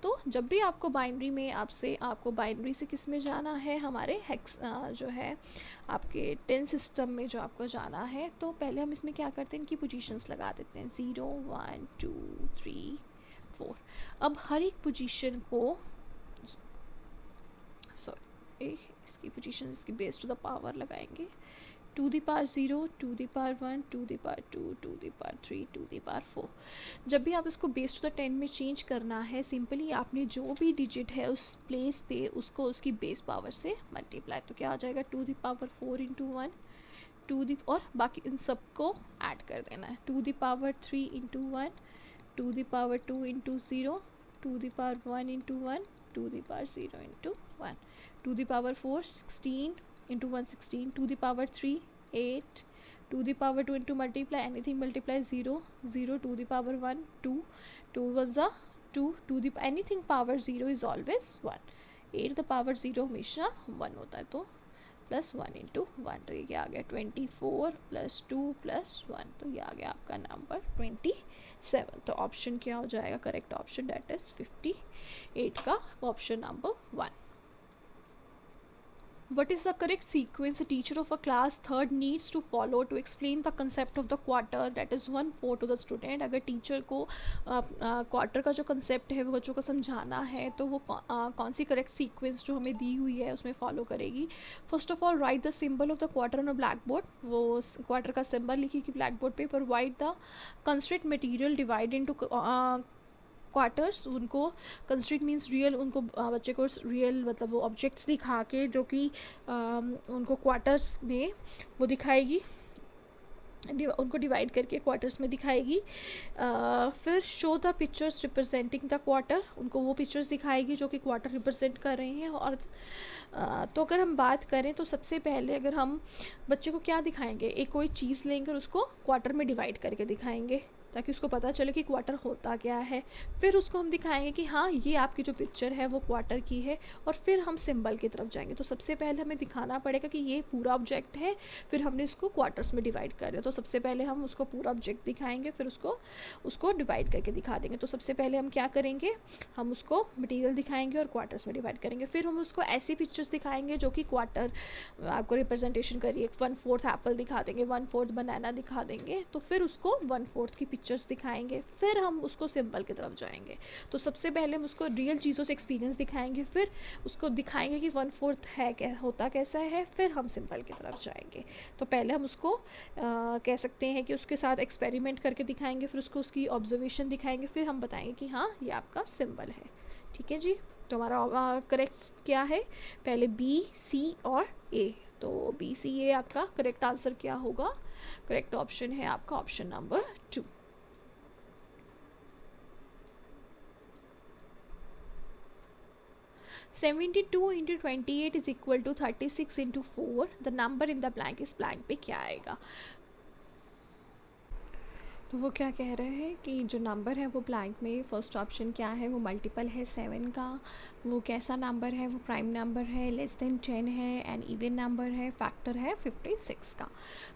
तो जब भी आपको बाइनरी में आपको बाइनरी से किस में जाना है, हमारे हेक्स जो है आपके 10 सिस्टम में जो आपको जाना है, तो पहले हम इसमें क्या करते हैं, इनकी पोजीशंस लगा देते हैं 0 1 2 3 4। अब हर एक पोजीशन को इसकी पोजीशन इसकी बेस टू द पावर लगाएंगे, to the power 0 to the power 1 to the power 2 to the power 3 to the power 4। जब भी आप इसको बेस टू द 10 में चेंज करना है, सिंपली आपने जो भी डिजिट है उस प्लेस पे उसको उसकी बेस पावर से मल्टीप्लाई, तो क्या आ जाएगा 2 the power 4 into 1 to the, और बाकी इन सबको ऐड कर देना है, 2 the power 3 into 1 2 the power 2 into 0 2 the power 1 into 1 2 the power 0 into 1 2 the power 4 16 into 1 16 2 the power 3 8 2 the power 2 into multiply anything multiply 0 0 2 the power 1 2 2 was a 2 2 the anything power 0 is always 1 8 the power 0 हमेशा 1 होता है, तो plus 1 into 1, तो ये क्या आ गया 24 plus 2 plus 1, तो ये आ गया आपका नंबर 27। तो ऑप्शन क्या हो जाएगा, करेक्ट ऑप्शन डेट इज 58 का option number 1। What is the correct sequence a teacher of a class third needs to follow to explain the concept of the quarter, that is 1/4 to the student। अगर teacher को quarter का जो concept है वो बच्चों को समझाना है, तो वो कौन सी करेक्ट सीक्वेंस जो हमें दी हुई है उसमें फॉलो करेगी। First of all right the symbol of the quarter on a black board, वो क्वार्टर का सिंबल लिखिए ब्लैक बोर्ड पे। Provide the constraint material divide into quarters, उनको कंस्ट्रेंट मीन्स रियल, उनको बच्चे को रियल मतलब वो ऑब्जेक्ट्स दिखा के जो कि उनको क्वार्टर्स में वो दिखाएगी, उनको डिवाइड करके क्वार्टर्स में दिखाएगी। फिर show the pictures representing the quarter, उनको वो पिक्चर्स दिखाएगी जो कि क्वार्टर रिप्रेजेंट कर रहे हैं। और तो अगर हम बात करें तो सबसे पहले अगर हम बच्चे को क्या दिखाएंगे, एक कोई चीज़ लेंगे और उसको क्वार्टर में डिवाइड करके दिखाएंगे ताकि उसको पता चले कि क्वार्टर होता क्या है। फिर उसको हम दिखाएंगे कि हाँ ये आपकी जो पिक्चर है वो क्वार्टर की है, और फिर हम सिंबल की तरफ जाएंगे। तो सबसे पहले हमें दिखाना पड़ेगा कि ये पूरा ऑब्जेक्ट है, फिर हमने इसको क्वार्टर्स में डिवाइड कर दिया। तो सबसे पहले हम उसको पूरा ऑब्जेक्ट दिखाएंगे, फिर उसको डिवाइड करके दिखा देंगे। तो सबसे पहले हम क्या करेंगे, हम उसको मटेरियल दिखाएंगे और क्वार्टर्स में डिवाइड करेंगे। फिर हम उसको ऐसी पिक्चर्स दिखाएंगे जो कि क्वार्टर आपको रिप्रेजेंटेशन करिए, 1/4 एप्पल दिखा देंगे, 1/4 बनाना दिखा देंगे, तो फिर उसको 1/4 की पिक्चर्स दिखाएंगे। फिर हम उसको सिंबल की तरफ जाएंगे। तो सबसे पहले हम उसको रियल चीज़ों से एक्सपीरियंस दिखाएंगे, फिर उसको दिखाएंगे कि 1/4 है क्या, होता कैसा है, फिर हम सिंबल की तरफ जाएंगे। तो पहले हम उसको कह सकते हैं कि उसके साथ एक्सपेरिमेंट करके दिखाएंगे, फिर उसको उसकी ऑब्जर्वेशन दिखाएंगे, फिर हम बताएंगे कि हाँ ये आपका सिंबल है। ठीक है जी। तो हमारा करेक्ट क्या है, पहले बी, सी और ए। तो बी, सी, ए आपका करेक्ट आंसर क्या होगा, करेक्ट ऑप्शन है आपका option number 2। 72 into 28 is equal to 36 into 4, the number in the blank इस ब्लैंक पे क्या आएगा। तो वो क्या कह रहे हैं कि जो नंबर है वो ब्लैंक में फर्स्ट ऑप्शन क्या है, वो मल्टीपल है 7 का, वो कैसा नंबर है, वो प्राइम नंबर है, लेस देन 10 है, एंड इवन नंबर है, फैक्टर है 56 का।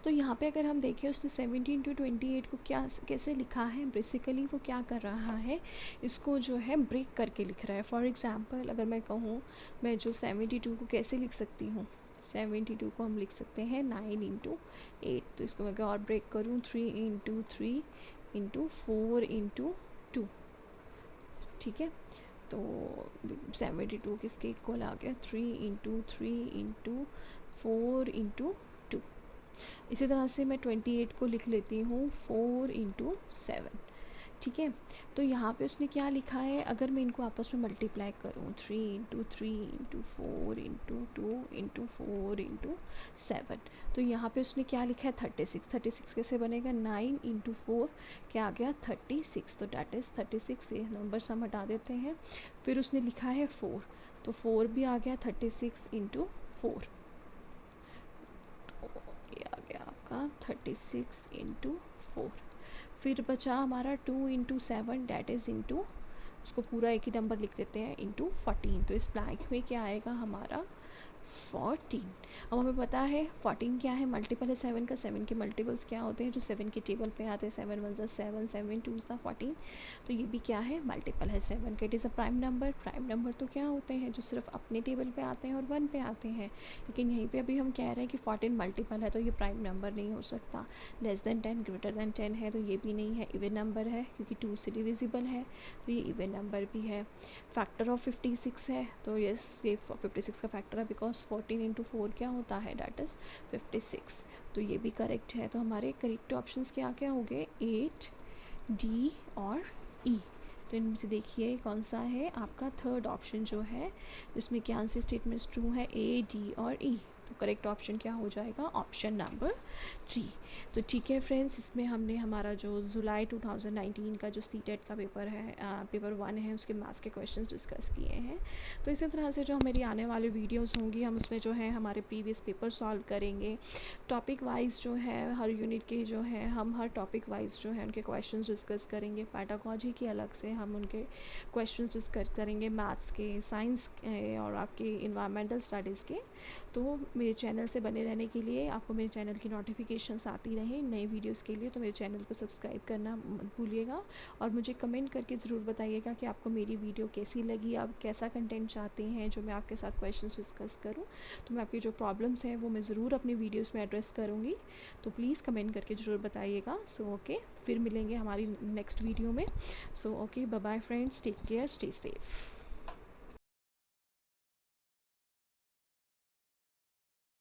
तो यहाँ पे अगर हम देखें उसने 70 इंटू 28 को क्या कैसे लिखा है, बेसिकली वो क्या कर रहा है, इसको जो है ब्रेक करके लिख रहा है। फॉर एग्ज़ाम्पल अगर मैं कहूँ मैं जो 72 को कैसे लिख सकती हूँ, 72 को हम लिख सकते हैं 9 इंटू 8। तो इसको मैं और ब्रेक करूँ 3 इंटू 3 इंटू 4 इंटू 2, ठीक है। तो 72 किसके इक्वल आ गया, 3 इंटू 3 इंटू 4 इंटू 2। इसी तरह से मैं 28 को लिख लेती हूँ 4 इंटू 7, ठीक है। तो यहाँ पे उसने क्या लिखा है, अगर मैं इनको आपस में मल्टीप्लाई करूँ 3 इंटू 4 इंटू 2 इंटू 4 इंटू 7, तो यहाँ पे उसने क्या लिखा है 36। 36 कैसे बनेगा, 9 इंटू 4 क्या आ गया 36, तो डैट इज़ 36। ये नंबर हम हटा देते हैं। फिर उसने लिखा है 4, तो 4 भी आ गया 36 इंटू 4, तो ये आ गया आपका 36 इंटू 4। फिर बचा हमारा 2 इंटू 7 डैट इज़ इंटू, उसको पूरा एक ही नंबर लिख देते हैं, इंटू 14। तो इस ब्लैंक में क्या आएगा हमारा 14। अब हमें पता है 14 क्या है, मल्टीपल है 7 का। 7 के मल्टीपल्स क्या होते हैं जो 7 के टेबल पे आते हैं, 7 1 7, 7 2 14। तो ये भी क्या है, मल्टीपल है 7 का। It is a prime number. Prime number तो क्या होते हैं जो सिर्फ अपने टेबल पे आते हैं और 1 पे आते हैं, लेकिन यहीं पे अभी हम कह रहे हैं कि 14 मल्टीपल है तो ये प्राइम नंबर नहीं हो सकता। लेस देन 10 ग्रेटर देन 10 है तो ये भी नहीं है। इवन नंबर है क्योंकि 2 से डिविजिबल है तो ये इवन नंबर भी है। फैक्टर ऑफ 56 है तो यस ये 56 का फैक्टर है, बिकॉज 14 इंटू 4 क्या होता है, डैट इज़ 56। तो ये भी करेक्ट है। तो हमारे करेक्ट ऑप्शंस क्या क्या हो गए, 8, डी और ई। तो इनमें से देखिए कौन सा है आपका थर्ड ऑप्शन जो है जिसमें कि आंसर स्टेटमेंट्स ट्रू है, ए डी और ई। तो करेक्ट ऑप्शन क्या हो जाएगा, ऑप्शन नंबर 3। तो ठीक है फ्रेंड्स, इसमें हमने हमारा जो जुलाई 2019 का जो सीटेट का पेपर है, पेपर 1 है, उसके मैथ्स के क्वेश्चंस डिस्कस किए हैं। तो इसी तरह से जो मेरी आने वाली वीडियोस होंगी हम उसमें जो है हमारे प्रीवियस पेपर सॉल्व करेंगे। टॉपिक वाइज जो है हर यूनिट के जो है हम हर टॉपिक वाइज जो है उनके क्वेश्चंस डिस्कस करेंगे। पैडागॉजी की अलग से हम उनके क्वेश्चंस डिस्कस करेंगे, मैथ्स के, साइंस के और आपके इन्वायरमेंटल स्टडीज़ के। तो मेरे चैनल से बने रहने के लिए, आपको मेरे चैनल की नोटिफिकेशंस आती रहें नए वीडियोस के लिए, तो मेरे चैनल को सब्सक्राइब करना मत भूलिएगा। और मुझे कमेंट करके ज़रूर बताइएगा कि आपको मेरी वीडियो कैसी लगी, आप कैसा कंटेंट चाहते हैं जो मैं आपके साथ क्वेश्चंस डिस्कस करूं। तो मैं आपकी जो प्रॉब्लम्स हैं वो मैं ज़रूर अपनी वीडियोस में एड्रेस करूँगी, तो प्लीज़ कमेंट करके ज़रूर बताइएगा। सो ओके, फिर मिलेंगे हमारी नेक्स्ट वीडियो में। So okay, bye bye friends, take care, stay safe.